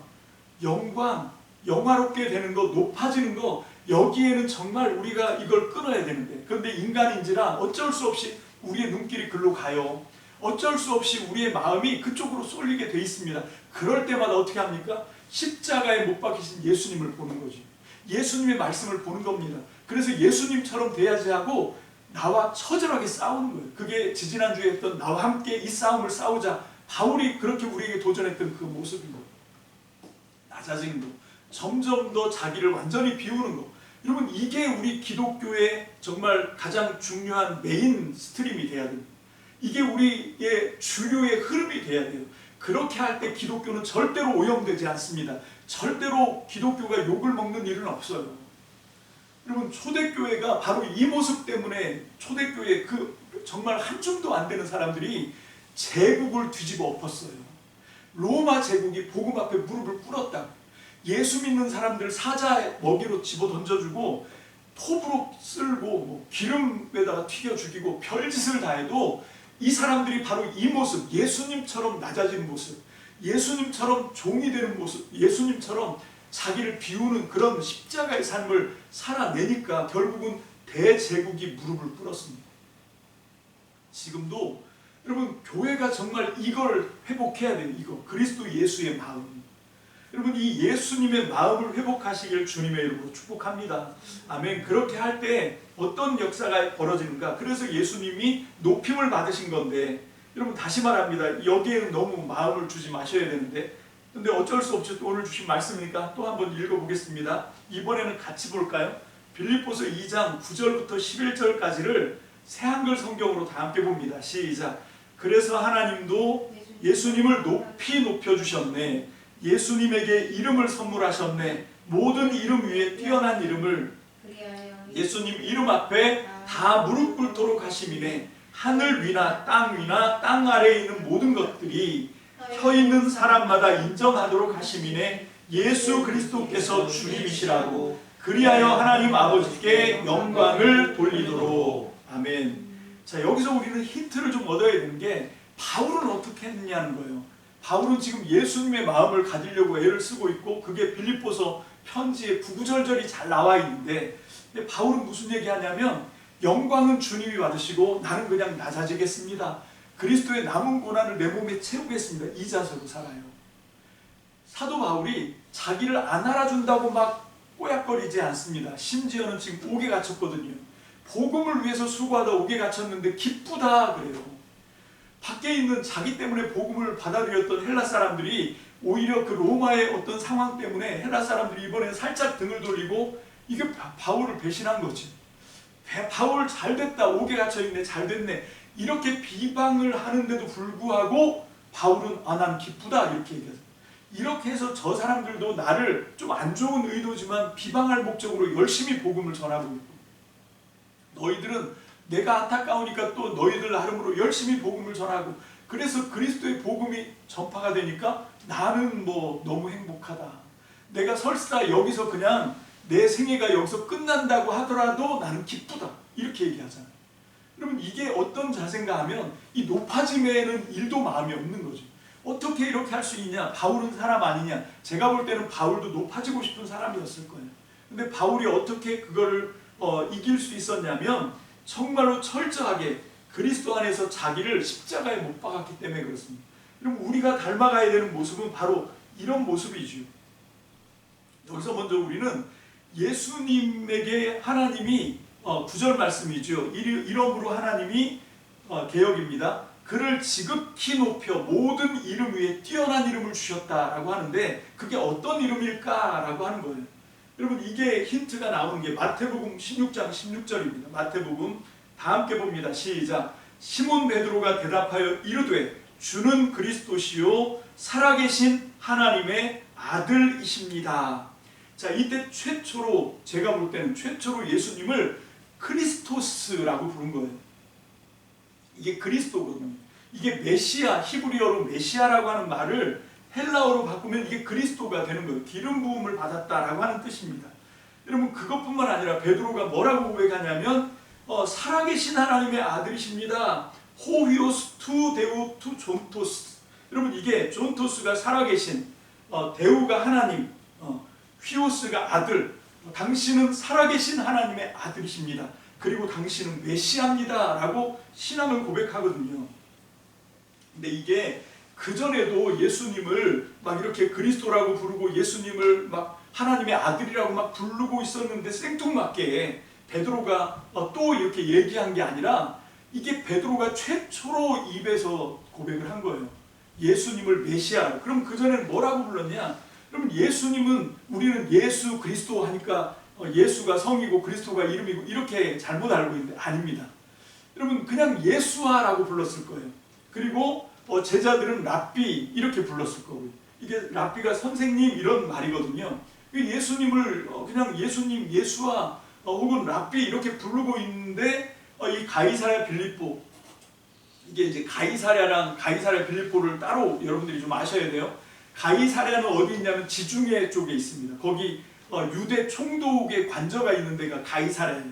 영광, 영화롭게 되는 거, 높아지는 거, 여기에는 정말 우리가 이걸 끊어야 되는데, 그런데 인간인지라 어쩔 수 없이 우리의 눈길이 글로 가요. 어쩔 수 없이 우리의 마음이 그쪽으로 쏠리게 돼 있습니다. 그럴 때마다 어떻게 합니까? 십자가에 못 박히신 예수님을 보는 거죠. 예수님의 말씀을 보는 겁니다. 그래서 예수님처럼 돼야지 하고 나와 처절하게 싸우는 거예요. 그게 지지난주에 했던 나와 함께 이 싸움을 싸우자, 바울이 그렇게 우리에게 도전했던 그 모습인 거예요. 낮아지는 거, 점점 더 자기를 완전히 비우는 거. 여러분 이게 우리 기독교의 정말 가장 중요한 메인 스트림이 돼야 됩니다. 이게 우리의 주류의 흐름이 돼야 돼요. 그렇게 할 때 기독교는 절대로 오염되지 않습니다. 절대로 기독교가 욕을 먹는 일은 없어요. 여러분 초대교회가 바로 이 모습 때문에, 초대교회 그 정말 한 줌도 안 되는 사람들이 제국을 뒤집어 엎었어요. 로마 제국이 복음 앞에 무릎을 꿇었다. 예수 믿는 사람들 사자 먹이로 집어 던져주고 톱으로 쓸고 기름에다가 튀겨 죽이고 별짓을 다 해도 이 사람들이 바로 이 모습, 예수님처럼 낮아진 모습, 예수님처럼 종이 되는 모습, 예수님처럼 자기를 비우는 그런 십자가의 삶을 살아내니까 결국은 대제국이 무릎을 꿇었습니다. 지금도 여러분 교회가 정말 이걸 회복해야 돼요. 이거 그리스도 예수의 마음. 여러분 이 예수님의 마음을 회복하시길 주님의 이름으로 축복합니다. 아멘. 그렇게 할 때 어떤 역사가 벌어지는가? 그래서 예수님이 높임을 받으신 건데, 여러분 다시 말합니다. 여기에는 너무 마음을 주지 마셔야 되는데, 근데 어쩔 수 없죠. 또 오늘 주신 말씀이니까 또 한번 읽어보겠습니다. 이번에는 같이 볼까요? 빌립보서 2장 9절부터 11절까지를 새한글 성경으로 다 함께 봅니다. 시작. 그래서 하나님도 예수님을 높이 높여주셨네. 예수님에게 이름을 선물하셨네. 모든 이름 위에 뛰어난 이름을 예수님 이름 앞에 다 무릎 꿇도록 하심이네. 하늘 위나 땅 위나 땅 아래에 있는 모든 것들이 혀 있는 사람마다 인정하도록 하심이네 예수 그리스도께서 주님이시라고 그리하여 하나님 아버지께 영광을 돌리도록. 아멘. 자, 여기서 우리는 힌트를 좀 얻어야 되는 게 바울은 어떻게 했냐는 거예요. 바울은 지금 예수님의 마음을 가지려고 애를 쓰고 있고 그게 빌립보서 편지에 구구절절이 잘 나와 있는데, 근데 바울은 무슨 얘기하냐면 영광은 주님이 받으시고 나는 그냥 낮아지겠습니다. 그리스도의 남은 고난을 내 몸에 채우겠습니다. 이 자세로 살아요. 사도 바울이 자기를 안 알아준다고 막 꼬약거리지 않습니다. 심지어는 지금 옥에 갇혔거든요. 복음을 위해서 수고하다 옥에 갇혔는데 기쁘다 그래요. 밖에 있는 자기 때문에 복음을 받아들였던 헬라 사람들이 오히려 그 로마의 어떤 상황 때문에 헬라 사람들이 이번에 살짝 등을 돌리고 이게 바울을 배신한 거지. 바울 잘됐다, 옥에 갇혀있네, 잘됐네, 이렇게 비방을 하는데도 불구하고 바울은 난 기쁘다 이렇게 얘기하죠. 이렇게 해서 저 사람들도 나를 좀 안 좋은 의도지만 비방할 목적으로 열심히 복음을 전하고 있고, 너희들은 내가 안타까우니까 또 너희들 나름으로 열심히 복음을 전하고, 그래서 그리스도의 복음이 전파가 되니까 나는 뭐 너무 행복하다. 내가 설사 여기서 그냥 내 생애가 여기서 끝난다고 하더라도 나는 기쁘다 이렇게 얘기하잖아요. 그러면 이게 어떤 자세인가 하면 이 높아짐에는 일도 마음이 없는 거죠. 어떻게 이렇게 할 수 있냐? 바울은 사람 아니냐? 제가 볼 때는 바울도 높아지고 싶은 사람이었을 거예요. 근데 바울이 어떻게 그거를 이길 수 있었냐면 정말로 철저하게 그리스도 안에서 자기를 십자가에 못 박았기 때문에 그렇습니다. 그럼 우리가 닮아가야 되는 모습은 바로 이런 모습이죠. 여기서 먼저 우리는 예수님에게 하나님이 9절 말씀이죠. 이러므로 하나님이 개역입니다. 그를 지극히 높여 모든 이름 위에 뛰어난 이름을 주셨다라고 하는데 그게 어떤 이름일까라고 하는 거예요. 여러분, 이게 힌트가 나오는 게 마태복음 16장 16절입니다. 마태복음 다 함께 봅니다. 시작. 시몬 베드로가 대답하여 이르되 주는 그리스도시요 살아계신 하나님의 아들이십니다. 자, 이때 최초로, 제가 볼 때는 최초로 예수님을 크리스토스라고 부른 거예요. 이게 그리스도거든요. 이게 메시아, 히브리어로 메시아라고 하는 말을 헬라어로 바꾸면 이게 그리스도가 되는 거예요. 기름 부음을 받았다라고 하는 뜻입니다. 여러분, 그것뿐만 아니라 베드로가 뭐라고 고백하냐면 살아계신 하나님의 아들이십니다. 호휘오스 투 데우 투 존토스. 여러분, 이게 존토스가 살아계신, 데우가 하나님, 휘오스가 아들, 당신은 살아계신 하나님의 아들이십니다. 그리고 당신은 메시아입니다 라고 신앙을 고백하거든요. 근데 이게 그전에도 예수님을 막 이렇게 그리스도라고 부르고 예수님을 막 하나님의 아들이라고 막 부르고 있었는데 생뚱맞게 베드로가 또 이렇게 얘기한 게 아니라 이게 베드로가 최초로 입에서 고백을 한 거예요. 예수님을 메시아라고. 그럼 그전에는 뭐라고 불렀냐? 그럼 예수님은, 우리는 예수 그리스도 하니까 예수가 성이고 그리스도가 이름이고 이렇게 잘못 알고 있는데 아닙니다. 여러분, 그냥 예수아라고 불렀을 거예요. 그리고 제자들은 랍비 이렇게 불렀을 거고요. 이게 랍비가 선생님 이런 말이거든요. 예수님을 그냥 예수님, 예수아 혹은 랍비 이렇게 부르고 있는데 이 가이사랴 빌립보, 이게 이제 가이사랴랑 가이사랴 빌립보를 따로 여러분들이 좀 아셔야 돼요. 가이사랴는 어디 있냐면 지중해 쪽에 있습니다. 거기 유대 총독의 관저가 있는 데가 가이사랴예요.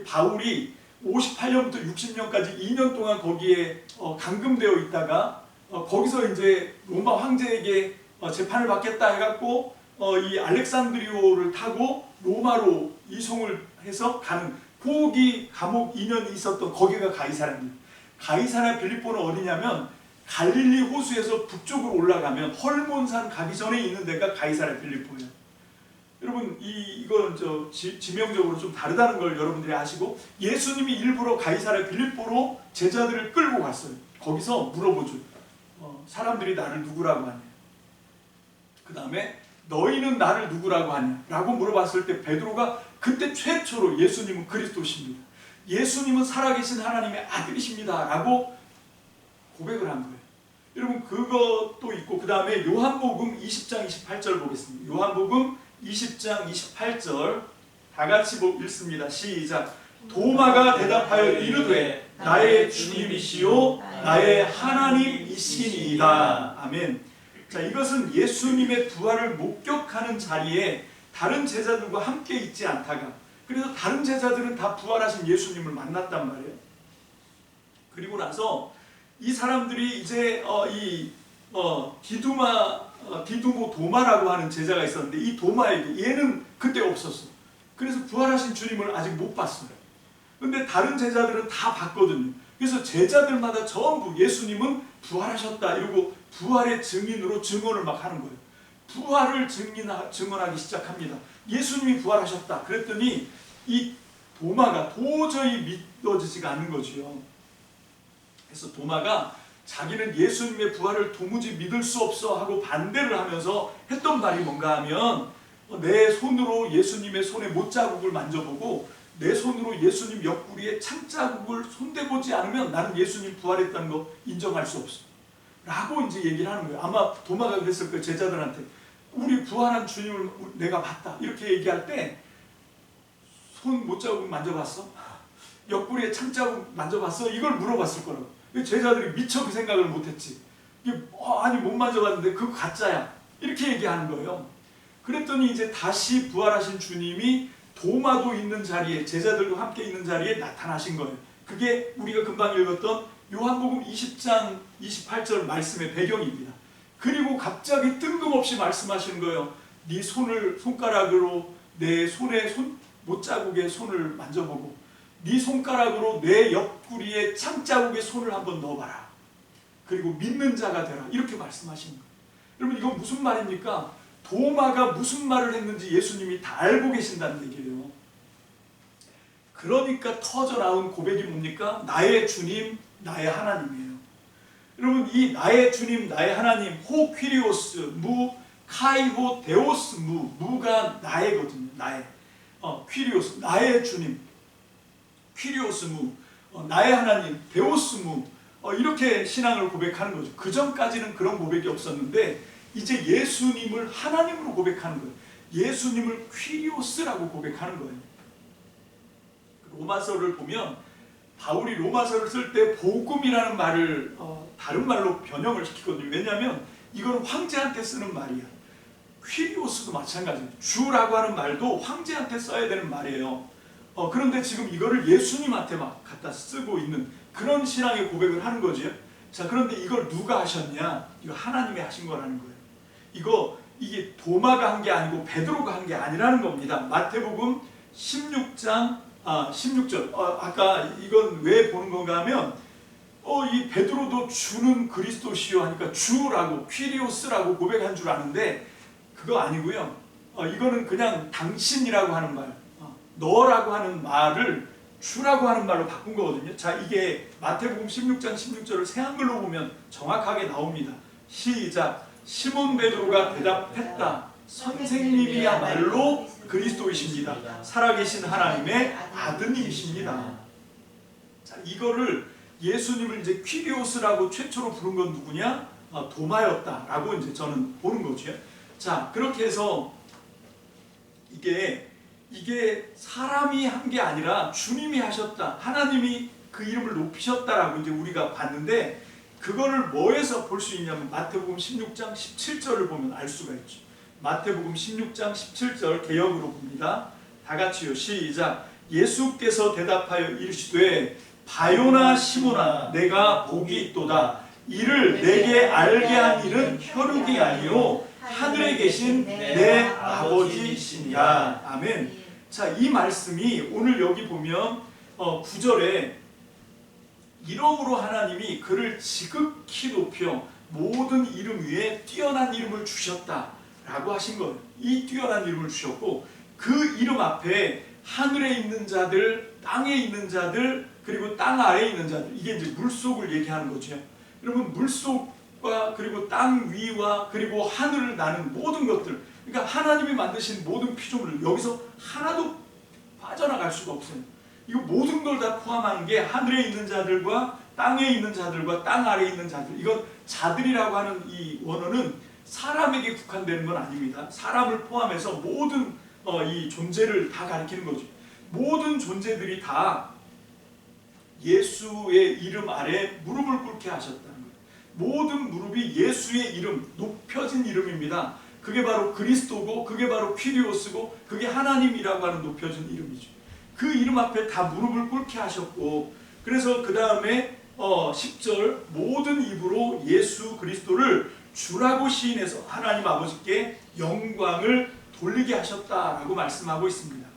바울이 58년부터 60년까지 2년 동안 거기에 감금되어 있다가 거기서 이제 로마 황제에게 재판을 받겠다 해갖고 이 알렉산드리오를 타고 로마로 이송을 해서 가는, 거기 감옥 2년 있었던 거기가 가이사랴입니다. 가이사랴 빌립보는 어디냐면 갈릴리 호수에서 북쪽으로 올라가면 헐몬산 가기 전에 있는 데가 가이사랴 빌립보예요. 여러분, 이건 지명적으로 좀 다르다는 걸 여러분들이 아시고, 예수님이 일부러 가이사랴 빌립보로 제자들을 끌고 갔어요. 거기서 물어보죠. 사람들이 나를 누구라고 하냐? 그 다음에 너희는 나를 누구라고 하냐? 라고 물어봤을 때 베드로가 그때 최초로 예수님은 그리스도십니다, 예수님은 살아계신 하나님의 아들이십니다 라고 고백을 한 거예요. 여러분, 그것도 있고, 그 다음에 요한복음 20장 28절 보겠습니다. 요한복음 20장 28절 다 같이 읽습니다. 시작. 도마가 대답하여 이르되 나의 주님이시요 나의 하나님이시니라. 이시니이다. 아멘. 자, 이것은 예수님의 부활을 목격하는 자리에 다른 제자들과 함께 있지 않다가, 그래서 다른 제자들은 다 부활하신 예수님을 만났단 말이에요. 그리고 나서 이 사람들이 이제 디두모 도마라고 하는 제자가 있었는데, 이 도마에게, 얘는 그때 없었어. 그래서 부활하신 주님을 아직 못 봤어요. 근데 다른 제자들은 다 봤거든요. 그래서 제자들마다 전부 예수님은 부활하셨다 이러고 부활의 증인으로 증언을 막 하는 거예요. 부활을 증언하기 시작합니다. 예수님이 부활하셨다. 그랬더니 이 도마가 도저히 믿어지지가 않는 거지요. 그래서 도마가 자기는 예수님의 부활을 도무지 믿을 수 없어 하고 반대를 하면서 했던 말이 뭔가 하면, 내 손으로 예수님의 손에 못자국을 만져보고 내 손으로 예수님 옆구리에 창자국을 손대보지 않으면 나는 예수님 부활했다는 거 인정할 수 없어 라고 이제 얘기를 하는 거예요. 아마 도마가 그랬을 거예요. 제자들한테 우리 부활한 주님을 내가 봤다 이렇게 얘기할 때, 손 못자국 만져봤어? 옆구리에 창자국 만져봤어? 이걸 물어봤을 거라고. 제자들이 미처 그 생각을 못했지. 아니 못 만져봤는데 그거 가짜야 이렇게 얘기하는 거예요. 그랬더니 이제 다시 부활하신 주님이 도마도 있는 자리에, 제자들과 함께 있는 자리에 나타나신 거예요. 그게 우리가 금방 읽었던 요한복음 20장 28절 말씀의 배경입니다. 그리고 갑자기 뜬금없이 말씀하시는 거예요. 네 손가락으로 내 손에 못자국에 손을 만져보고 네 손가락으로 내 옆구리에 창자국에 손을 한번 넣어봐라. 그리고 믿는 자가 되라. 이렇게 말씀하시는 거예요. 여러분, 이건 무슨 말입니까? 도마가 무슨 말을 했는지 예수님이 다 알고 계신다는 얘기예요. 그러니까 터져나온 고백이 뭡니까? 나의 주님, 나의 하나님이에요. 여러분, 이 나의 주님, 나의 하나님, 호 퀴리오스, 무, 카이호 데오스, 무가 나의거든요. 나의. 퀴리오스, 나의 주님, 퀴리오스 무, 나의 하나님, 데오스 무, 이렇게 신앙을 고백하는 거죠. 그 전까지는 그런 고백이 없었는데 이제 예수님을 하나님으로 고백하는 거예요. 예수님을 퀴리오스라고 고백하는 거예요. 로마서를 보면 바울이 로마서를 쓸 때 복음이라는 말을 다른 말로 변형을 시키거든요. 왜냐하면 이건 황제한테 쓰는 말이야. 퀴리오스도 마찬가지예요. 주라고 하는 말도 황제한테 써야 되는 말이에요. 그런데 지금 이거를 예수님한테 막 갖다 쓰고 있는 그런 신앙의 고백을 하는 거죠. 자, 그런데 이걸 누가 하셨냐? 이거 하나님이 하신 거라는 거예요. 이게 도마가 한 게 아니고 베드로가 한 게 아니라는 겁니다. 마태복음 16장 16절. 아까 이건 왜 보는 건가 하면 이 베드로도 주는 그리스도시요 하니까 주라고 퀴리오스라고 고백한 줄 아는데 그거 아니고요. 이거는 그냥 당신이라고 하는 말, 너라고 하는 말을 주라고 하는 말로 바꾼 거거든요. 자, 이게 마태복음 16장 16절을 새 한글로 보면 정확하게 나옵니다. 시작. 시몬 베드로가 대답했다. 선생님이야말로 그리스도이십니다. 살아계신 하나님의 아드님이십니다. 자, 이거를 예수님을 이제 퀴리오스라고 최초로 부른 건 누구냐? 도마였다라고 이제 저는 보는 거죠. 자, 그렇게 해서 이게 사람이 한 게 아니라 주님이 하셨다. 하나님이 그 이름을 높이셨다라고 이제 우리가 봤는데, 그거를 뭐에서 볼 수 있냐면 마태복음 16장 17절을 보면 알 수가 있죠. 마태복음 16장 17절 개역으로 봅니다. 다 같이요. 시작. 예수께서 대답하여 이르시되 바요나 시몬아 내가 복이 있도다. 이를 내게 알게 한 이는 혈육이 아니요 하늘에 계신 내 아버지시니라. 아멘. 자, 이 말씀이 오늘 여기 보면 9절에 이러므로 하나님이 그를 지극히 높여 모든 이름 위에 뛰어난 이름을 주셨다라고 하신 거예요. 이 뛰어난 이름을 주셨고 그 이름 앞에 하늘에 있는 자들, 땅에 있는 자들, 그리고 땅 아래에 있는 자들, 이게 이제 물속을 얘기하는 거죠. 여러분, 물속과 그리고 땅 위와 그리고 하늘을 나는 모든 것들, 그러니까 하나님이 만드신 모든 피조물, 여기서 하나도 빠져나갈 수가 없어요. 이거 모든 걸 다 포함하는 게 하늘에 있는 자들과 땅에 있는 자들과 땅 아래에 있는 자들. 이건 자들이라고 하는 이 원어는 사람에게 국한되는 건 아닙니다. 사람을 포함해서 모든 이 존재를 다 가리키는 거죠. 모든 존재들이 다 예수의 이름 아래 무릎을 꿇게 하셨다는 거예요. 모든 무릎이 예수의 이름, 높여진 이름입니다. 그게 바로 그리스도고 그게 바로 퀴리오스고 그게 하나님이라고 하는 높여진 이름이죠. 그 이름 앞에 다 무릎을 꿇게 하셨고, 그래서 그 다음에 10절 모든 입으로 예수 그리스도를 주라고 시인해서 하나님 아버지께 영광을 돌리게 하셨다라고 말씀하고 있습니다.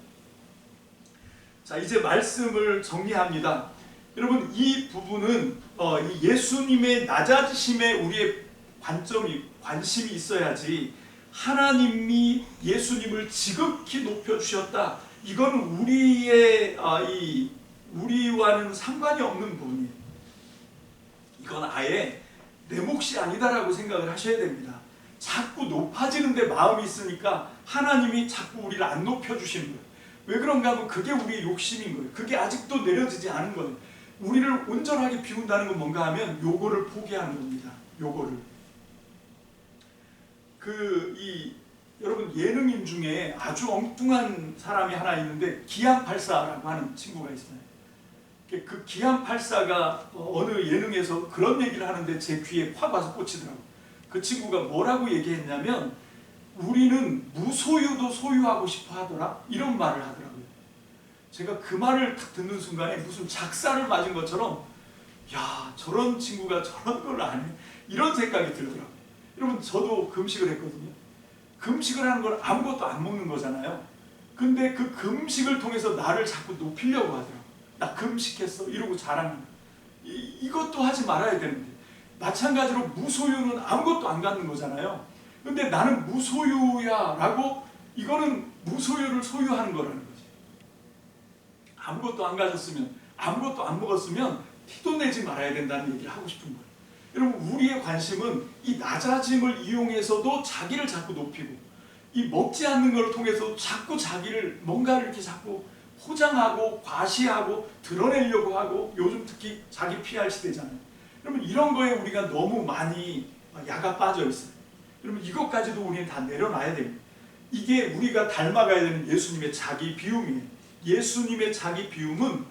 자, 이제 말씀을 정리합니다. 여러분, 이 부분은 예수님의 낮아지심에 우리의 관심이 있어야지, 하나님이 예수님을 지극히 높여주셨다, 이건 우리와는 상관이 없는 부분이에요. 이건 아예 내 몫이 아니다라고 생각을 하셔야 됩니다. 자꾸 높아지는 데 마음이 있으니까 하나님이 자꾸 우리를 안 높여주시는 거예요. 왜 그런가 하면 그게 우리의 욕심인 거예요. 그게 아직도 내려지지 않은 거예요. 우리를 온전하게 비운다는 건 뭔가 하면 요거를 포기하는 겁니다. 요거를. 여러분, 예능인 중에 아주 엉뚱한 사람이 하나 있는데 기안84라고 하는 친구가 있어요. 그 기안84가 어느 예능에서 그런 얘기를 하는데 제 귀에 확 와서 꽂히더라고요. 그 친구가 뭐라고 얘기했냐면, 우리는 무소유도 소유하고 싶어 하더라, 이런 말을 하더라고요. 제가 그 말을 딱 듣는 순간에 무슨 작사를 맞은 것처럼, 야, 저런 친구가 저런 걸 아네, 이런 생각이 들더라고요. 여러분, 저도 금식을 했거든요. 금식을 하는 건 아무것도 안 먹는 거잖아요. 근데 그 금식을 통해서 나를 자꾸 높이려고 하더라고요. 나 금식했어 이러고 자랑하는 거예요. 이것도 하지 말아야 되는데, 마찬가지로 무소유는 아무것도 안 갖는 거잖아요. 근데 나는 무소유야 라고, 이거는 무소유를 소유하는 거라는 거지. 아무것도 안 가졌으면, 아무것도 안 먹었으면 티도 내지 말아야 된다는 얘기를 하고 싶은 거예요. 여러분, 우리의 관심은 이 낮아짐을 이용해서도 자기를 자꾸 높이고, 이 먹지 않는 걸 통해서 자꾸 자기를 뭔가를 이렇게 자꾸 포장하고 과시하고 드러내려고 하고, 요즘 특히 자기 PR 시대잖아요. 여러분, 이런 거에 우리가 너무 많이 야가 빠져 있어요. 여러분, 이것까지도 우리는 다 내려놔야 됩니다. 이게 우리가 닮아가야 되는 예수님의 자기 비움이에요. 예수님의 자기 비움은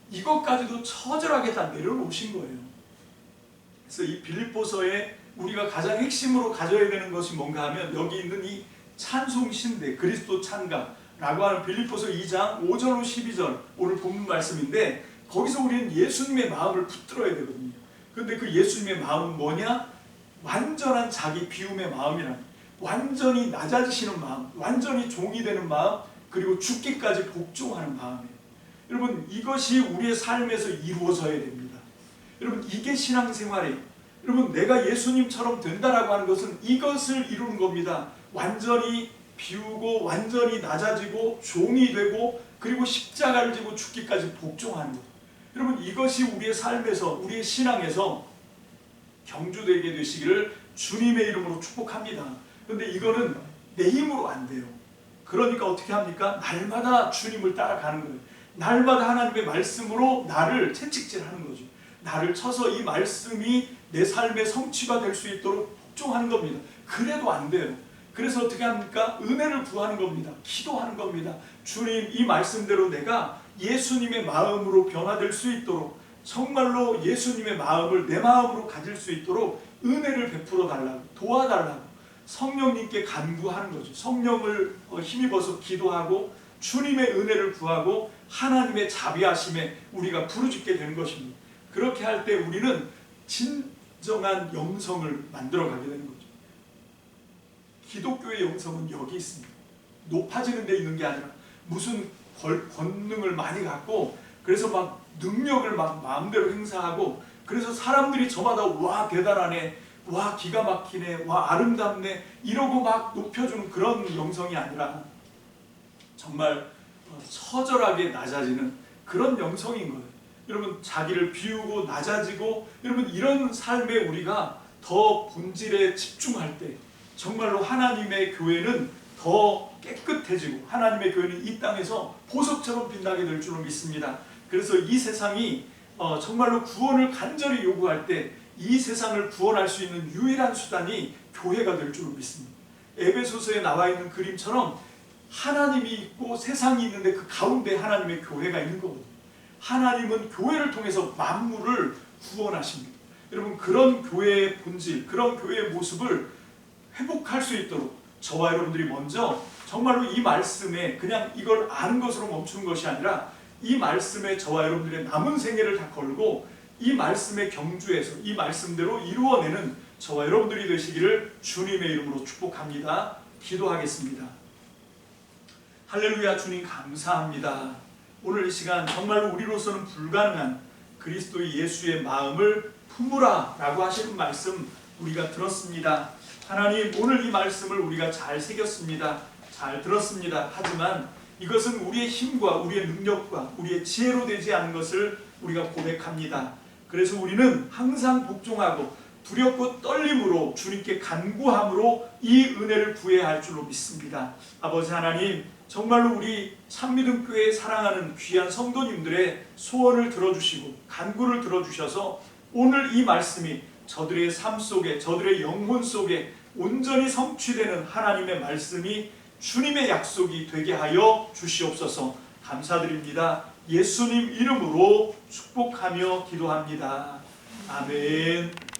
이것까지도 처절하게 다 내려놓으신 거예요. 그래서 이 빌립보서에 우리가 가장 핵심으로 가져야 되는 것이 뭔가 하면, 여기 있는 이 찬송신대, 그리스도 찬가라고 하는 빌립보서 2장 5절로 12절 오늘 본문 말씀인데, 거기서 우리는 예수님의 마음을 붙들어야 되거든요. 근데 그 예수님의 마음은 뭐냐? 완전한 자기 비움의 마음이라는, 완전히 낮아지시는 마음, 완전히 종이 되는 마음, 그리고 죽기까지 복종하는 마음이에요. 여러분, 이것이 우리의 삶에서 이루어져야 됩니다. 여러분, 이게 신앙생활이에요. 여러분, 내가 예수님처럼 된다라고 하는 것은 이것을 이루는 겁니다. 완전히 비우고, 완전히 낮아지고, 종이 되고, 그리고 십자가를 지고 죽기까지 복종하는 것. 여러분, 이것이 우리의 삶에서, 우리의 신앙에서 경주되게 되시기를 주님의 이름으로 축복합니다. 그런데 이거는 내 힘으로 안 돼요. 그러니까 어떻게 합니까? 날마다 주님을 따라가는 거예요. 날마다 하나님의 말씀으로 나를 채찍질하는 거죠. 나를 쳐서 이 말씀이 내 삶의 성취가 될 수 있도록 복종하는 겁니다. 그래도 안 돼요. 그래서 어떻게 합니까? 은혜를 구하는 겁니다. 기도하는 겁니다. 주님, 이 말씀대로 내가 예수님의 마음으로 변화될 수 있도록, 정말로 예수님의 마음을 내 마음으로 가질 수 있도록 은혜를 베풀어 달라고, 도와달라고 성령님께 간구하는 거죠. 성령을 힘입어서 기도하고 주님의 은혜를 구하고 하나님의 자비하심에 우리가 부르짖게 되는 것입니다. 그렇게 할 때 우리는 진정한 영성을 만들어가게 되는 거죠. 기독교의 영성은 여기 있습니다. 높아지는 데 있는 게 아니라 무슨 권능을 많이 갖고, 그래서 막 능력을 막 마음대로 행사하고, 그래서 사람들이 저마다 와 대단하네, 와 기가 막히네, 와 아름답네 이러고 막 높여주는 그런 영성이 아니라, 정말 처절하게 낮아지는 그런 영성인 거예요. 여러분, 자기를 비우고 낮아지고, 여러분, 이런 삶에 우리가 더 본질에 집중할 때 정말로 하나님의 교회는 더 깨끗해지고, 하나님의 교회는 이 땅에서 보석처럼 빛나게 될 줄로 믿습니다. 그래서 이 세상이 정말로 구원을 간절히 요구할 때 이 세상을 구원할 수 있는 유일한 수단이 교회가 될 줄로 믿습니다. 에베소서에 나와 있는 그림처럼 하나님이 있고 세상이 있는데 그 가운데 하나님의 교회가 있는 거거든요. 하나님은 교회를 통해서 만물을 구원하십니다. 여러분 그런 교회의 본질, 그런 교회의 모습을 회복할 수 있도록 저와 여러분들이 먼저 정말로 이 말씀에 그냥 이걸 아는 것으로 멈추는 것이 아니라 이 말씀에 저와 여러분들의 남은 생애를 다 걸고 이 말씀의 경주에서 이 말씀대로 이루어내는 저와 여러분들이 되시기를 주님의 이름으로 축복합니다. 기도하겠습니다. 할렐루야. 주님 감사합니다. 오늘 이 시간 정말로 우리로서는 불가능한 그리스도 예수의 마음을 품으라 라고 하시는 말씀 우리가 들었습니다. 하나님, 오늘 이 말씀을 우리가 잘 새겼습니다. 잘 들었습니다. 하지만 이것은 우리의 힘과 우리의 능력과 우리의 지혜로 되지 않은 것을 우리가 고백합니다. 그래서 우리는 항상 복종하고 두렵고 떨림으로 주님께 간구함으로 이 은혜를 구해야 할 줄로 믿습니다. 아버지 하나님, 정말로 우리 참믿음교회에 사랑하는 귀한 성도님들의 소원을 들어주시고 간구를 들어주셔서 오늘 이 말씀이 저들의 삶 속에, 저들의 영혼 속에 온전히 성취되는 하나님의 말씀이 주님의 약속이 되게 하여 주시옵소서. 감사드립니다. 예수님 이름으로 축복하며 기도합니다. 아멘.